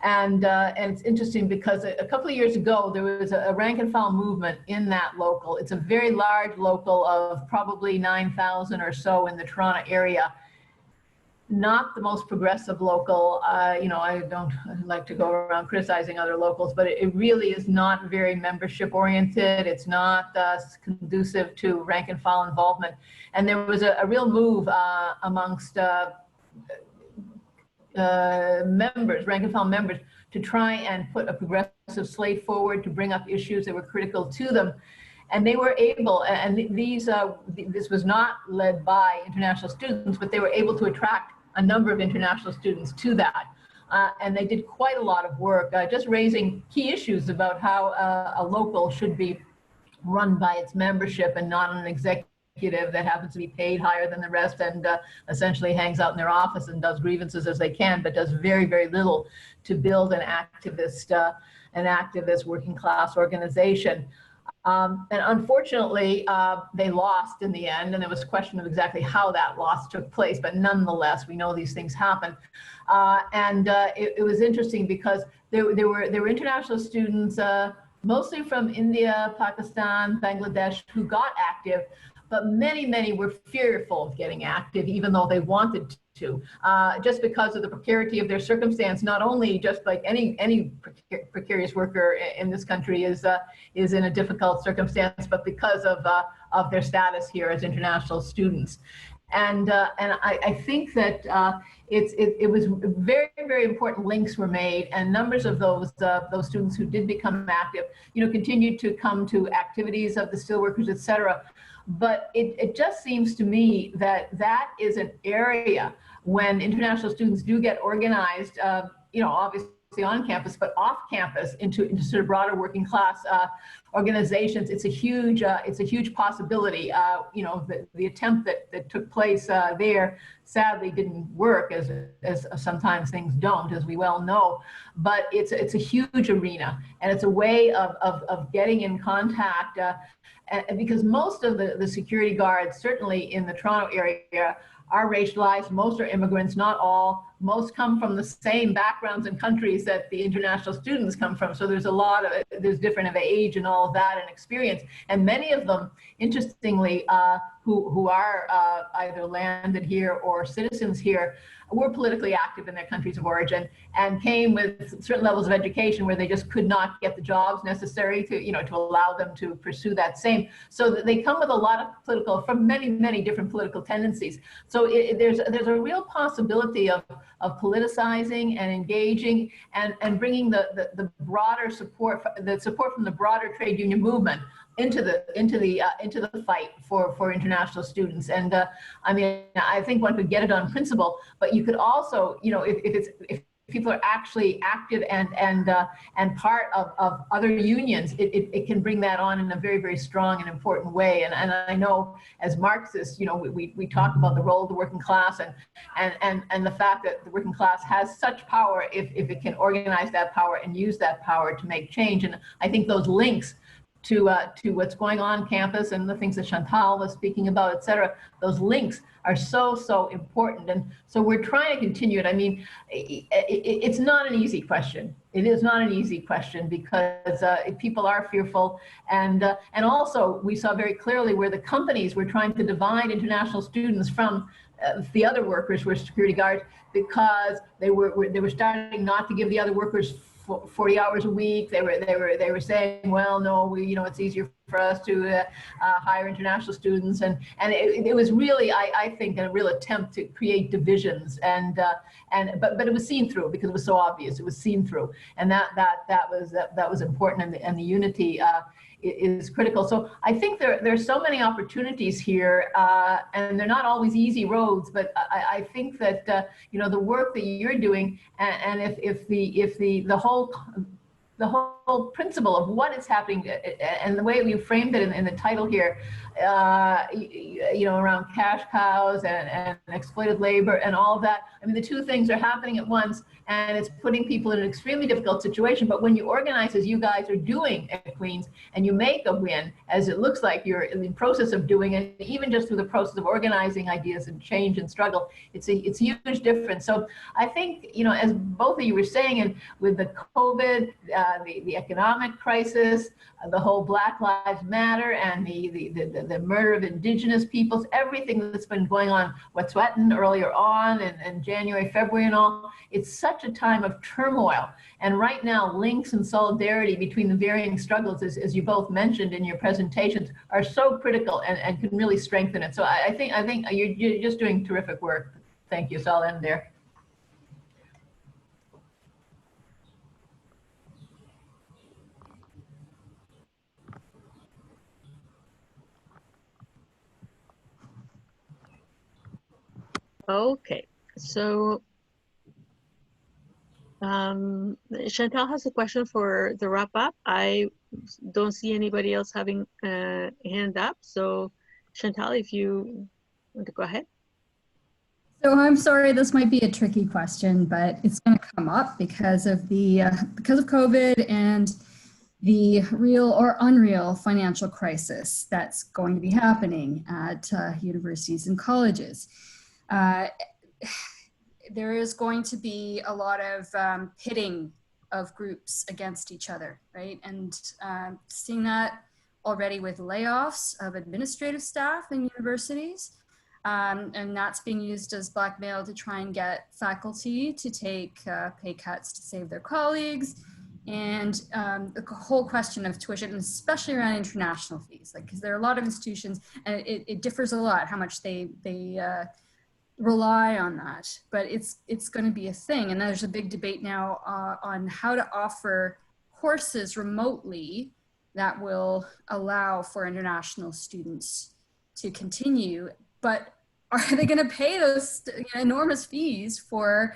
And it's interesting because a couple of years ago, there was a rank and file movement in that local. It's a very large local of probably 9,000 or so in the Toronto area. Not the most progressive local. You know, I don't like to go around criticizing other locals, but it really is not very membership oriented. It's not conducive to rank and file involvement. And there was a real move amongst members, rank and file members, to try and put a progressive slate forward to bring up issues that were critical to them. And they were able, and this was not led by international students, but they were able to attract a number of international students to that. And they did quite a lot of work, just raising key issues about how a local should be run by its membership and not an executive that happens to be paid higher than the rest and essentially hangs out in their office and does grievances as they can, but does very, very little to build an activist working class organization. And unfortunately, they lost in the end, and there was a question of exactly how that loss took place, but nonetheless, we know these things happen. It was interesting because there were international students, mostly from India, Pakistan, Bangladesh, who got active, but many, many were fearful of getting active, even though they wanted to, just because of the precarity of their circumstance. Not only just like any precarious worker in this country is in a difficult circumstance, but because of their status here as international students. And I think that it was very, very important links were made, and numbers of those students who did become active, you know, continued to come to activities of the steelworkers, et cetera. But it just seems to me that is an area when international students do get organized, you know, obviously on campus, but off campus into sort of broader working class organizations. It's a huge possibility. You know, the attempt that took place there sadly didn't work, as sometimes things don't, as we well know. But it's a huge arena, and it's a way of getting in contact. And because most of the security guards, certainly in the Toronto area, are racialized, most are immigrants, not all. Most come from the same backgrounds and countries that the international students come from. So there's a lot of, there's different of age and all of that and experience. And many of them, interestingly, who are either landed here or citizens here, were politically active in their countries of origin and came with certain levels of education where they just could not get the jobs necessary to, you know, to allow them to pursue that same. So that they come with a lot of political, from many, many different political tendencies. So there's a real possibility of politicizing and engaging and bringing the broader support, the support from the broader trade union movement into the fight for international students. And I mean, I think one could get it on principle, but you could also, you know, if people are actually active and part of other unions, it can bring that on in a very, very strong and important way. And I know as Marxists, you know, we talk about the role of the working class and the fact that the working class has such power if it can organize that power and use that power to make change. And I think those links to what's going on campus and the things that Chantal was speaking about, et cetera, those links are so important. And so we're trying to continue it. I mean, it's not an easy question. It is not an easy question because people are fearful. And also we saw very clearly where the companies were trying to divide international students from the other workers who were security guards because they were starting not to give the other workers 40 hours a week. They were saying, well, no, you know, it's easier for us to hire international students, and it was really, I think, a real attempt to create divisions, but it was seen through because it was so obvious. It was seen through, and that was important, and the unity is critical. So I think there's so many opportunities here, and they're not always easy roads, but I think that you know, the work that you're doing, and if the whole principle of what is happening and the way we framed it in the title here, you know, around cash cows and exploited labor and all of that. I mean, the two things are happening at once, and it's putting people in an extremely difficult situation. But when you organize, as you guys are doing at Queen's, and you make a win, as it looks like you're in the process of doing, and even just through the process of organizing ideas and change and struggle, it's a huge difference. So I think, you know, as both of you were saying, and with the COVID, the economic crisis, the whole Black Lives Matter, and the murder of Indigenous peoples, everything that's been going on, Wet'suwet'en earlier on, and January, February, and all, it's such a time of turmoil. And right now, links and solidarity between the varying struggles, as you both mentioned in your presentations, are so critical and can really strengthen it. So I think you're just doing terrific work. Thank you. So I'll end there. Okay, so Chantal has a question for the wrap up. I don't see anybody else having a hand up. So Chantal, if you want to go ahead. So I'm sorry, this might be a tricky question, but it's going to come up because of because of COVID and the real or unreal financial crisis that's going to be happening at universities and colleges. There is going to be a lot of pitting of groups against each other, right? And seeing that already with layoffs of administrative staff in universities, and that's being used as blackmail to try and get faculty to take pay cuts to save their colleagues, and the whole question of tuition, especially around international fees, like, because there are a lot of institutions, and it differs a lot how much they rely on that, but it's going to be a thing. And there's a big debate now on how to offer courses remotely that will allow for international students to continue, but are they going to pay those enormous fees for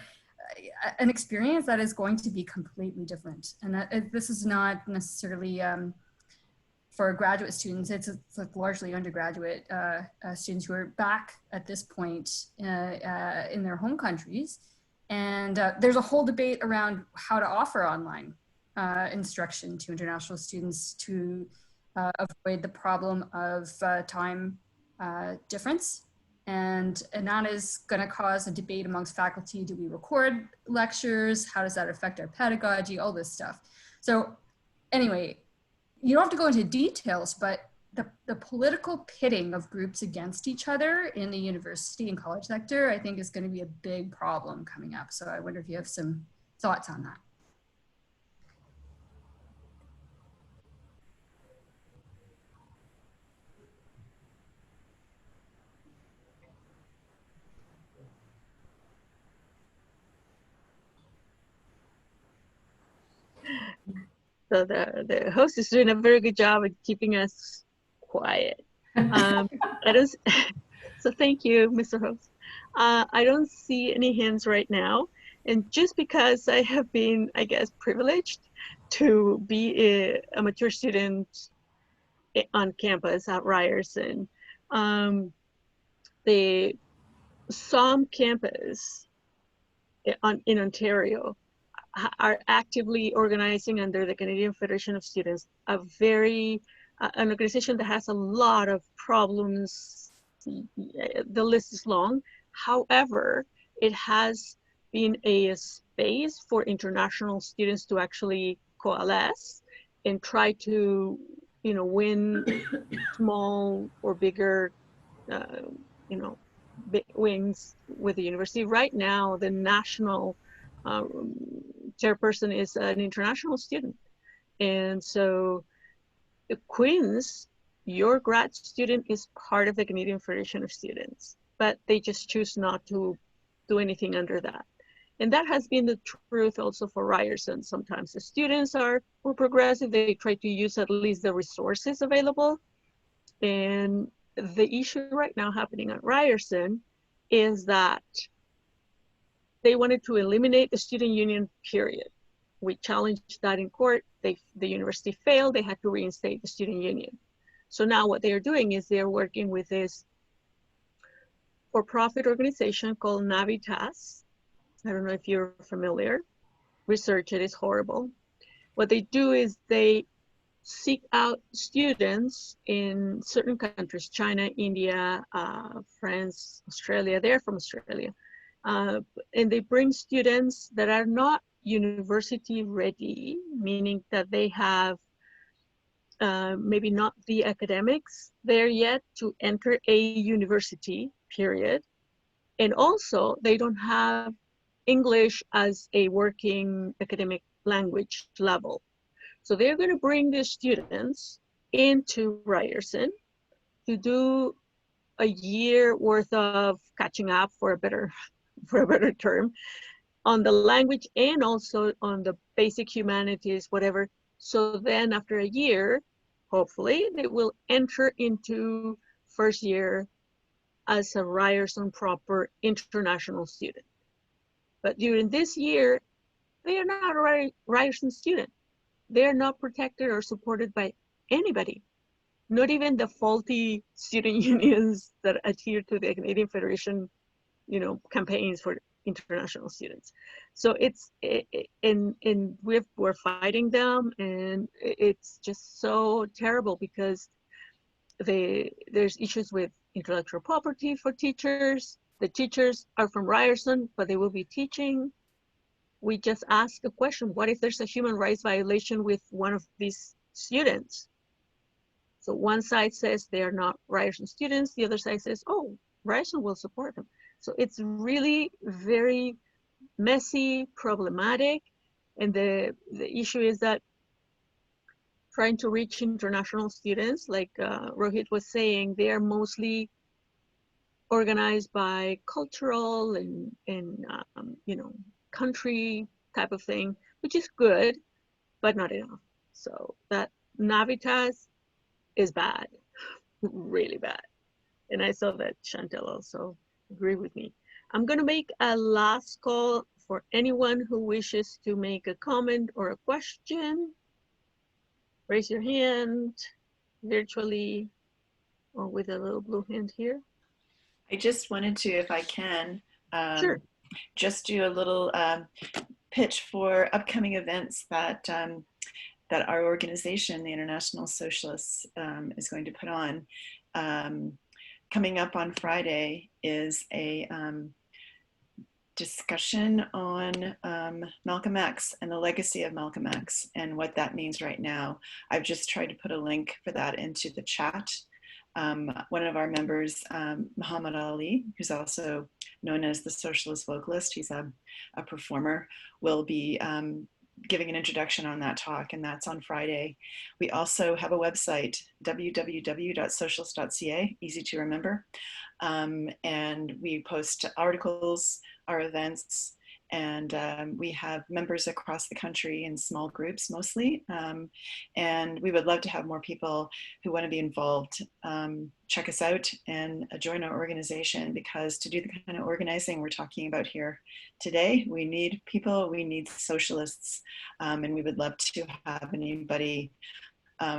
an experience that is going to be completely different? And that, this is not necessarily for graduate students. It's like largely undergraduate students who are back at this point in their home countries. And there's a whole debate around how to offer online instruction to international students to avoid the problem of time difference And that is going to cause a debate amongst faculty. Do we record lectures? How does that affect our pedagogy? All this stuff. So anyway, you don't have to go into details, but the political pitting of groups against each other in the university and college sector, I think, is going to be a big problem coming up. So I wonder if you have some thoughts on that. So the host is doing a very good job of keeping us quiet. I don't. So thank you, Mr. Host. I don't see any hands right now, and just because I have been, I guess, privileged to be a mature student on campus at Ryerson, some campus in Ontario are actively organizing under the Canadian Federation of Students, an organization that has a lot of problems. The list is long. However, it has been a space for international students to actually coalesce and try to, win small or bigger, big wins with the university. Right now, the national chairperson is an international student. And so Queens, your grad student is part of the Canadian Federation of Students, but they just choose not to do anything under that. And that has been the truth also for Ryerson. Sometimes the students are more progressive. They try to use at least the resources available. And the issue right now happening at Ryerson is that they wanted to eliminate the student union, period. We challenged that in court. The university failed. They had to reinstate the student union. So now what they are doing is they're working with this for-profit organization called Navitas. I don't know if you're familiar. Research it, is horrible. What they do is they seek out students in certain countries, China, India, France, Australia. They're from Australia. And they bring students that are not university ready, meaning that they have maybe not the academics there yet to enter a university, period. And also, they don't have English as a working academic language level. So they're going to bring the students into Ryerson to do a year worth of catching up, for a better term, on the language and also on the basic humanities, whatever. So then after a year, hopefully they will enter into first year as a Ryerson proper international student. But during this year, they are not a Ryerson student. They are not protected or supported by anybody, not even the faulty student unions that adhere to the Canadian Federation, campaigns for international students. So we're fighting them, and it's just so terrible because there's issues with intellectual property for teachers. The teachers are from Ryerson, but they will be teaching. We just asked a question: what if there's a human rights violation with one of these students? So one side says they are not Ryerson students, the other side says, oh, Ryerson will support them. So it's really very messy, problematic. And the issue is that trying to reach international students, like Rohit was saying, they are mostly organized by cultural and country type of thing, which is good, but not enough. So that Navitas is bad, really bad. And I saw that Chantel also agreed with me. I'm gonna make a last call for anyone who wishes to make a comment or a question. Raise your hand virtually or with a little blue hand here. I just wanted to, if I can, Sure. just do a little pitch for upcoming events that that our organization, the International Socialists, is going to put on. coming up on Friday is a discussion on Malcolm X and the legacy of Malcolm X and what that means right now. I've just tried to put a link for that into the chat. One of our members, Muhammad Ali, who's also known as the socialist vocalist, he's a performer, will be giving an introduction on that talk, and that's on Friday. We also have a website, www.Socialist.Ca, easy to remember. And we post articles, our events, and we have members across the country in small groups mostly. And we would love to have more people who want to be involved. Check us out and join our organization, because to do the kind of organizing we're talking about here today, we need people, we need socialists, and we would love to have anybody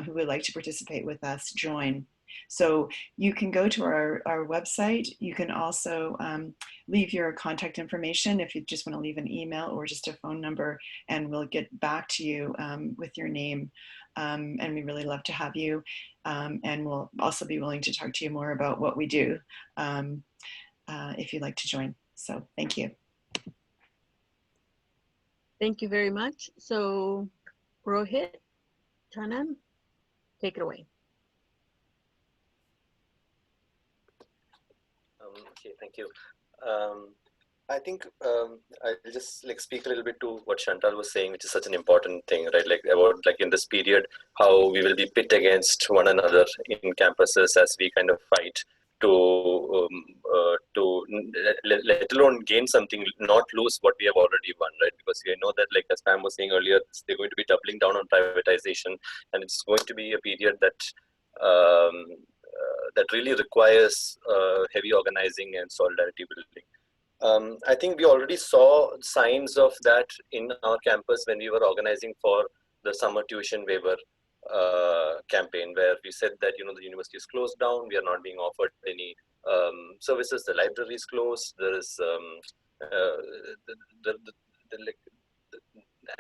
who would like to participate with us join. So you can go to our website. You can also leave your contact information if you just want to leave an email or just a phone number, and we'll get back to you with your name. And we really love to have you. And we'll also be willing to talk to you more about what we do if you'd like to join. So thank you. Thank you very much. So Rohit, Canan, take it away. Okay, thank you. I think I'll just speak a little bit to what Chantal was saying, which is such an important thing, right? About in this period, how we will be pit against one another in campuses as we kind of fight to let alone gain something, not lose what we have already won, right? Because we know that, as Pam was saying earlier, they're going to be doubling down on privatization, and it's going to be a period that that really requires heavy organizing and solidarity building. I think we already saw signs of that in our campus when we were organizing for the summer tuition waiver campaign, where we said that the university is closed down, we are not being offered any services, the library is closed, there is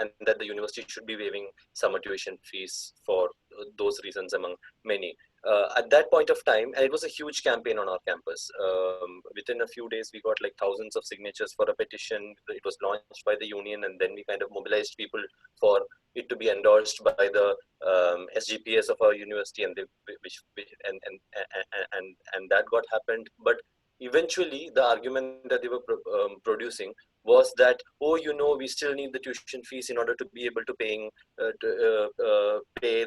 and that the university should be waiving summer tuition fees for those reasons among many. At that point of time, and it was a huge campaign on our campus. Within a few days, we got thousands of signatures for a petition. It was launched by the union, and then we kind of mobilized people for it to be endorsed by the SGPS of our university, and and that got happened. But eventually, the argument that they were producing was that, oh, we still need the tuition fees in order to be able to pay the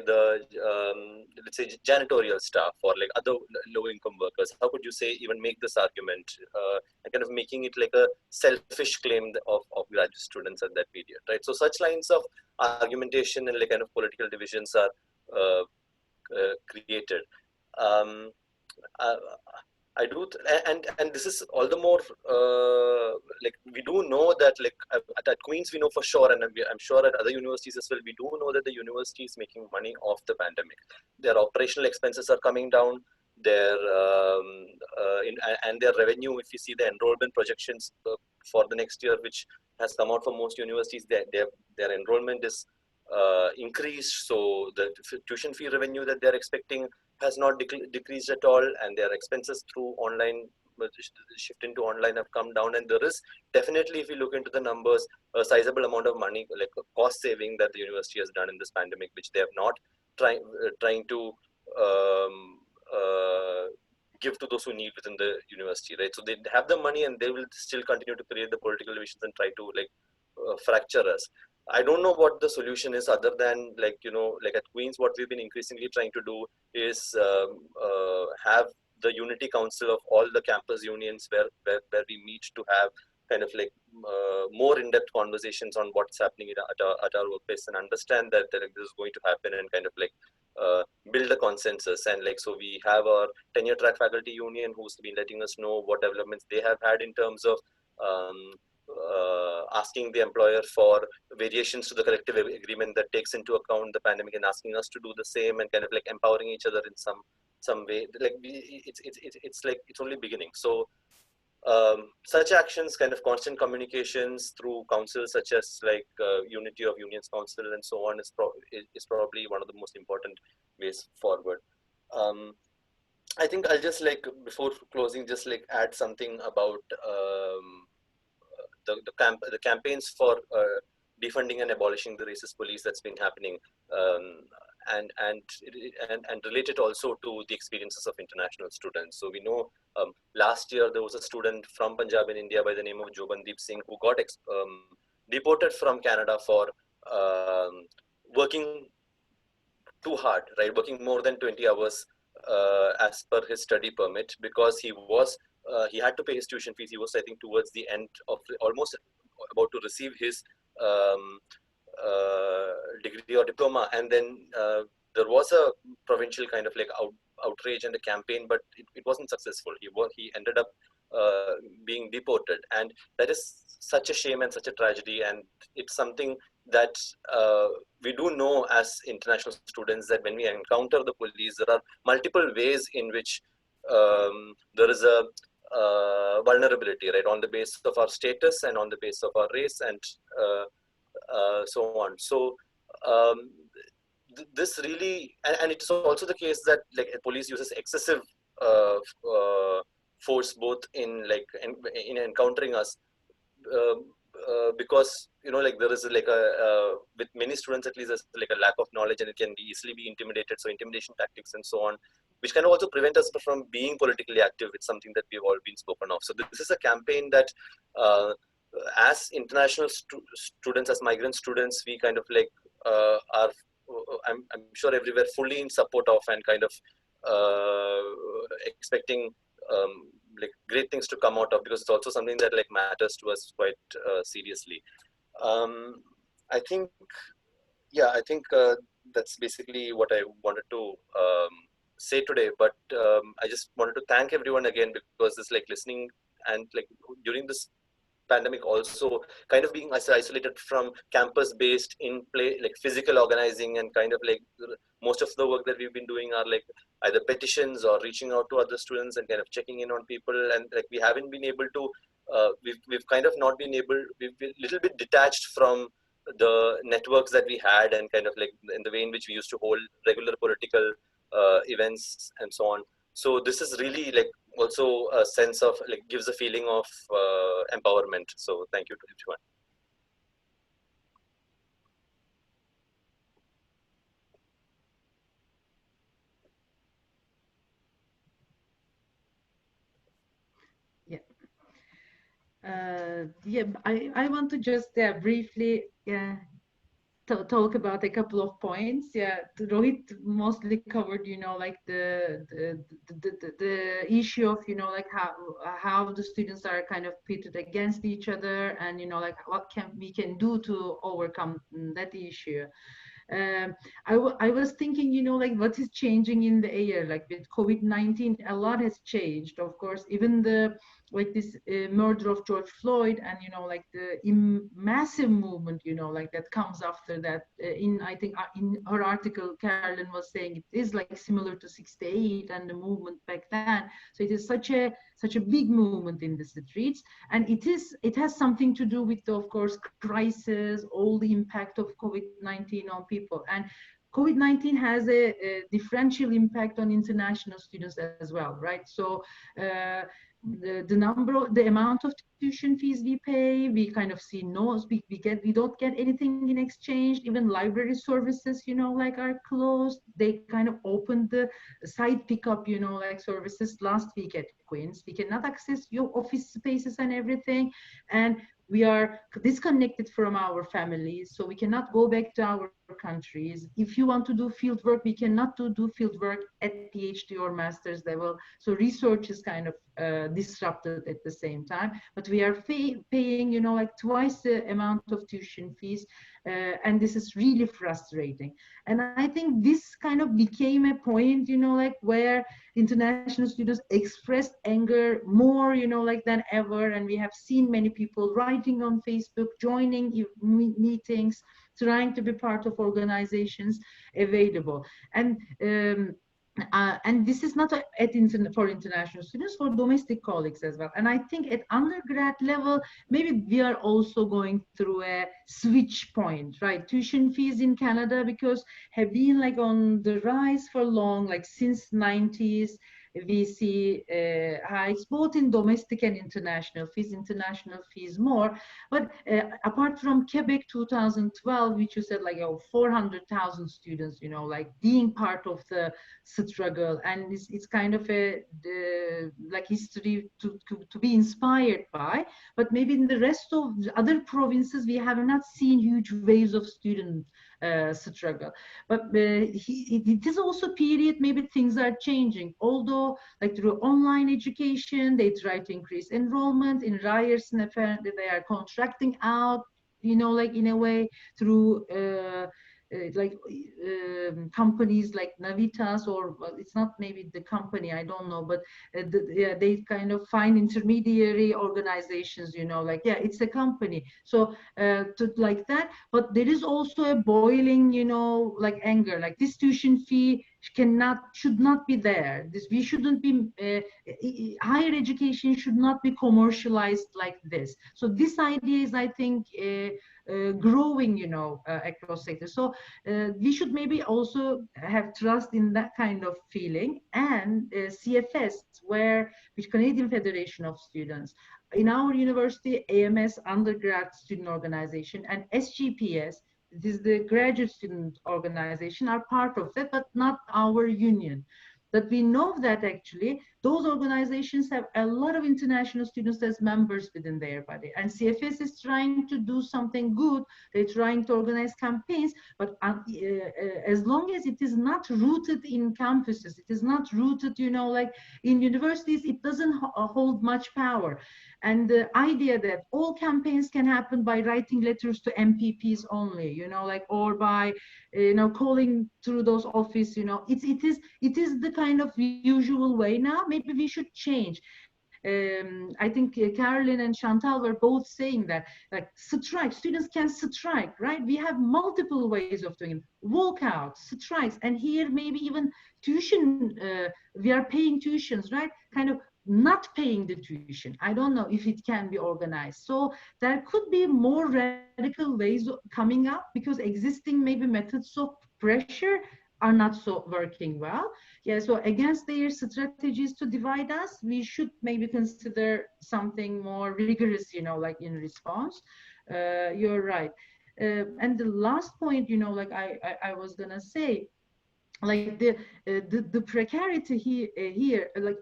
let's say janitorial staff or other low-income workers. How could you even make this argument and kind of making it a selfish claim of graduate students at that period, right? So such lines of argumentation and kind of political divisions are created. I do, and this is all the more we do know that at Queen's we know for sure, and I'm sure at other universities as well, we do know that the university is making money off the pandemic. Their operational expenses are coming down. And their revenue, if you see the enrollment projections for the next year, which has come out for most universities, their enrollment is increased. So the tuition fee revenue that they're expecting has not decreased at all, and their expenses through online shift into online have come down. And there is definitely, if you look into the numbers, a sizable amount of money, a cost saving that the university has done in this pandemic, which they have not trying to give to those who need within the university, right? So they have the money, and they will still continue to create the political divisions and try to fracture us. I don't know what the solution is, other than at Queen's, what we've been increasingly trying to do is have the unity council of all the campus unions where we meet to have kind of more in-depth conversations on what's happening at our workplace, and understand that this is going to happen, and kind of build a consensus. And so we have our tenure track faculty union, who's been letting us know what developments they have had in terms of asking the employer for variations to the collective agreement that takes into account the pandemic, and asking us to do the same, and kind of empowering each other in some way. It's only beginning. So such actions, kind of constant communications through councils such as Unity of Unions Council and so on, is probably one of the most important ways forward. I think I'll just like, before closing, just like add something about the campaigns for defunding and abolishing the racist police that's been happening, um, and relate it also to the experiences of international students. So we know last year there was a student from Punjab in India by the name of Jovan Singh who got deported from Canada for working too hard, right? Working more than 20 hours as per his study permit, because he had to pay his tuition fees. He was, I think, towards the end of, almost about to receive his um, degree or diploma, and then there was a provincial kind of like outrage and a campaign, but it wasn't successful. He ended up being deported, and that is such a shame and such a tragedy. And it's something that we do know as international students, that when we encounter the police, there are multiple ways in which there is a vulnerability, right, on the basis of our status and on the basis of our race, and so on. So this really, and it's also the case that like police uses excessive force, both in like in encountering us, because like there is like with many students at least, there's like a lack of knowledge, and it can be easily be intimidated. So intimidation tactics and so on, which can also prevent us from being politically active. It's something that we've all been spoken of. So this is a campaign that as international students, as migrant students, we kind of like are, I'm sure everywhere, fully in support of, and kind of expecting like great things to come out of, because it's also something that like matters to us quite seriously. I think, yeah, I think that's basically what I wanted to say today. But I just wanted to thank everyone again, because this like listening, and like during this pandemic also, kind of being isolated from campus based in play, like physical organizing, and kind of like most of the work that we've been doing are like either petitions or reaching out to other students and kind of checking in on people. And like we haven't been able to we've kind of not been able, we've been a little bit detached from the networks that we had, and kind of like in the way in which we used to hold regular political events and so on. So this is really like also a sense of like, gives a feeling of empowerment. So thank you to everyone. Yeah, I want to just briefly talk about a couple of points. Yeah, Rohit mostly covered, like the issue of, like how the students are kind of pitted against each other, and like what we can do to overcome that issue. I was thinking, like what is changing in the air, like with COVID-19, a lot has changed. Of course, even like this murder of George Floyd, and like the massive movement, like that comes after that. I think in her article, Carolyn was saying it is like similar to '68 and the movement back then. So it is such a big movement in the streets, and it has something to do with, of course, crisis, all the impact of COVID-19 on people. And COVID-19 has a differential impact on international students as well, right? So the amount of tuition fees we pay, we kind of see we don't get anything in exchange. Even library services, like are closed. They kind of opened the side pickup, like services last week at Queens. We cannot access your office spaces and everything, and we are disconnected from our families, so we cannot go back to our countries. If you want to do field work, we cannot do field work at PhD or master's level. So research is kind of disrupted at the same time, but we are paying, like twice the amount of tuition fees, and this is really frustrating. And I think this kind of became a point, like where international students expressed anger more, like than ever. And we have seen many people writing on Facebook, joining meetings, trying to be part of organizations available. And this is not for international students, for domestic colleagues as well. And I think at undergrad level, maybe we are also going through a switch point, right? Tuition fees in Canada, because have been like on the rise for long, like since 90s. we see hikes both in domestic and international fees more. But apart from Quebec 2012, which you said like 400,000 students, you know, like being part of the struggle, and it's kind of a like history to be inspired by. But maybe in the rest of the other provinces, we have not seen huge waves of student struggle. But it is also a period maybe things are changing, although like through online education they try to increase enrollment. In Ryerson apparently they are contracting out, you know, like in a way through companies like Navitas, or well, it's not maybe the company, I don't know, but yeah, they kind of find intermediary organizations, you know, like, yeah, it's a company. So to like that, but there is also a boiling, you know, like anger, like this tuition fee should not be there. We shouldn't be, higher education should not be commercialized like this. So this idea is, I think, growing, you know, across sectors. So we should maybe also have trust in that kind of feeling. And CFS, which Canadian Federation of Students, in our university, AMS, undergrad student organization, and SGPS, this is the graduate student organization, are part of that, but not our union. That we know that actually those organizations have a lot of international students as members within their body, and CFS is trying to do something good. They're trying to organize campaigns, but as long as it is not rooted in campuses, it is not rooted, you know, like in universities, it doesn't hold much power. And the idea that all campaigns can happen by writing letters to MPPs only, you know, like, or by, you know, calling through those office, you know, it is the kind of usual way now. Maybe we should change. I think Caroline and Chantal were both saying that, like, strike, students can strike, right? We have multiple ways of doing it. Walkouts, strikes, and here maybe even tuition, we are paying tuitions, right? Kind of not paying the tuition. I don't know if it can be organized. So there could be more radical ways coming up, because existing maybe methods of pressure are not so working well. Yeah, so against their strategies to divide us, we should maybe consider something more rigorous, you know, like in response. You're right. And the last point, you know, like I was gonna say, like the precarity here, like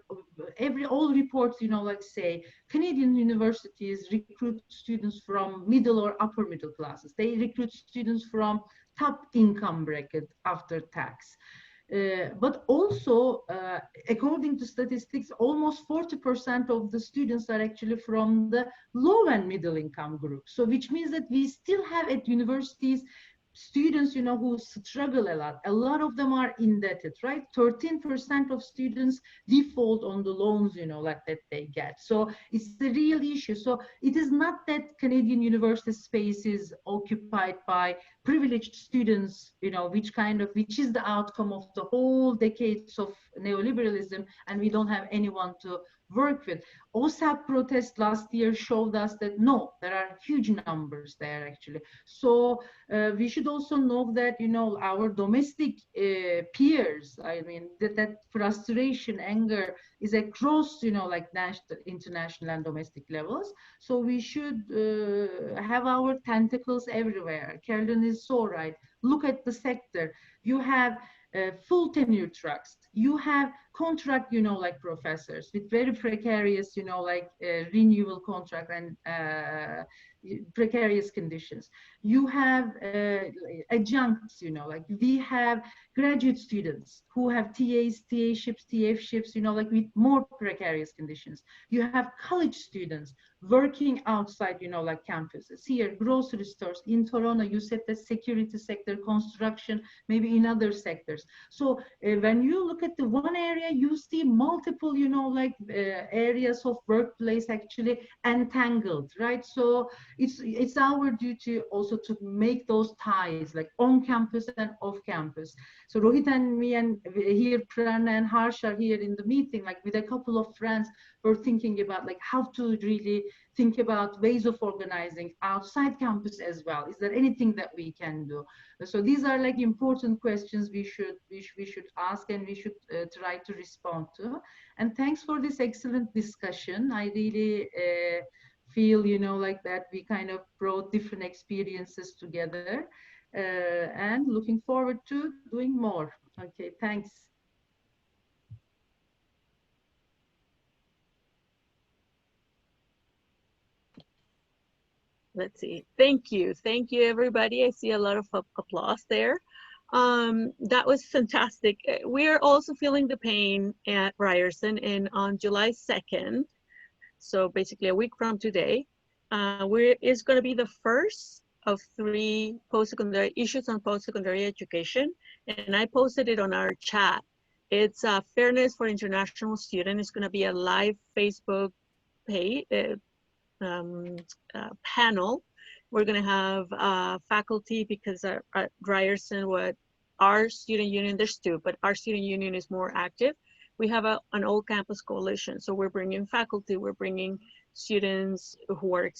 all reports, you know, like say Canadian universities recruit students from middle or upper middle classes. They recruit students from top income bracket after tax. But also, according to statistics, almost 40% of the students are actually from the low and middle income group. So which means that we still have at universities students, you know, who struggle a lot. A lot of them are indebted, right? 13% of students default on the loans, you know, like that they get. So it's the real issue. So it is not that Canadian university space is occupied by privileged students, you know, which is the outcome of the whole decades of neoliberalism, and we don't have anyone to work with. OSAP protest last year showed us that no, there are huge numbers there actually. So we should also know that, you know, our domestic peers, I mean, that frustration, anger is across, you know, like national, international and domestic levels. So we should have our tentacles everywhere. Caroline is so right. Look at the sector. You have full tenure tracks. You have contract, you know, like professors with very precarious, you know, like renewal contract and precarious conditions. You have adjuncts, you know, like we have graduate students who have TAs, TA-ships, TF-ships, you know, like with more precarious conditions. You have college students working outside, you know, like campuses. Here, grocery stores. In Toronto, you said the security sector, construction, maybe in other sectors. So when you look at the one area, you see multiple, you know, like areas of workplace actually entangled, right? So it's our duty also to make those ties, like on campus and off campus. So Rohit and me and here Prana and Harsh are here in the meeting, like with a couple of friends, we're thinking about like how to really think about ways of organizing outside campus as well. Is there anything that we can do? So these are like important questions we should ask, and we should try to respond to. And thanks for this excellent discussion. I really feel, you know, like that we kind of brought different experiences together, and looking forward to doing more. Okay, thanks. Let's see. Thank you everybody. I see a lot of applause there. That was fantastic. We're also feeling the pain at Ryerson, and on July 2nd, so basically a week from today, it's going to be the first of 3 post-secondary issues on post-secondary education, and I posted it on our chat. It's Fairness for International Students. It's going to be a live Facebook page, panel. We're going to have faculty, because at Ryerson, what our student union, there's 2, but our student union is more active. We have an all campus coalition. So we're bringing faculty, we're bringing students who are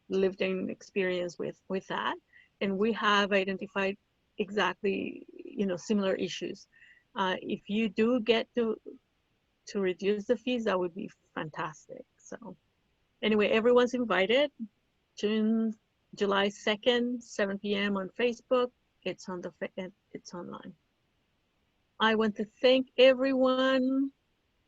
lived in experience with that. And we have identified exactly, you know, similar issues. If you do get to reduce the fees, that would be fantastic. So anyway, everyone's invited. July 2nd, 7 p.m. on Facebook. It's online. I want to thank everyone.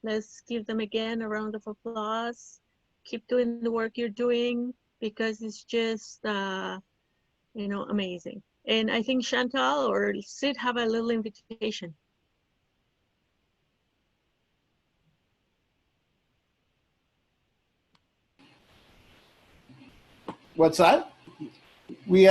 Let's give them again a round of applause. Keep doing the work you're doing, because it's just, you know, amazing. And I think Chantal or Sid have a little invitation. What's that? We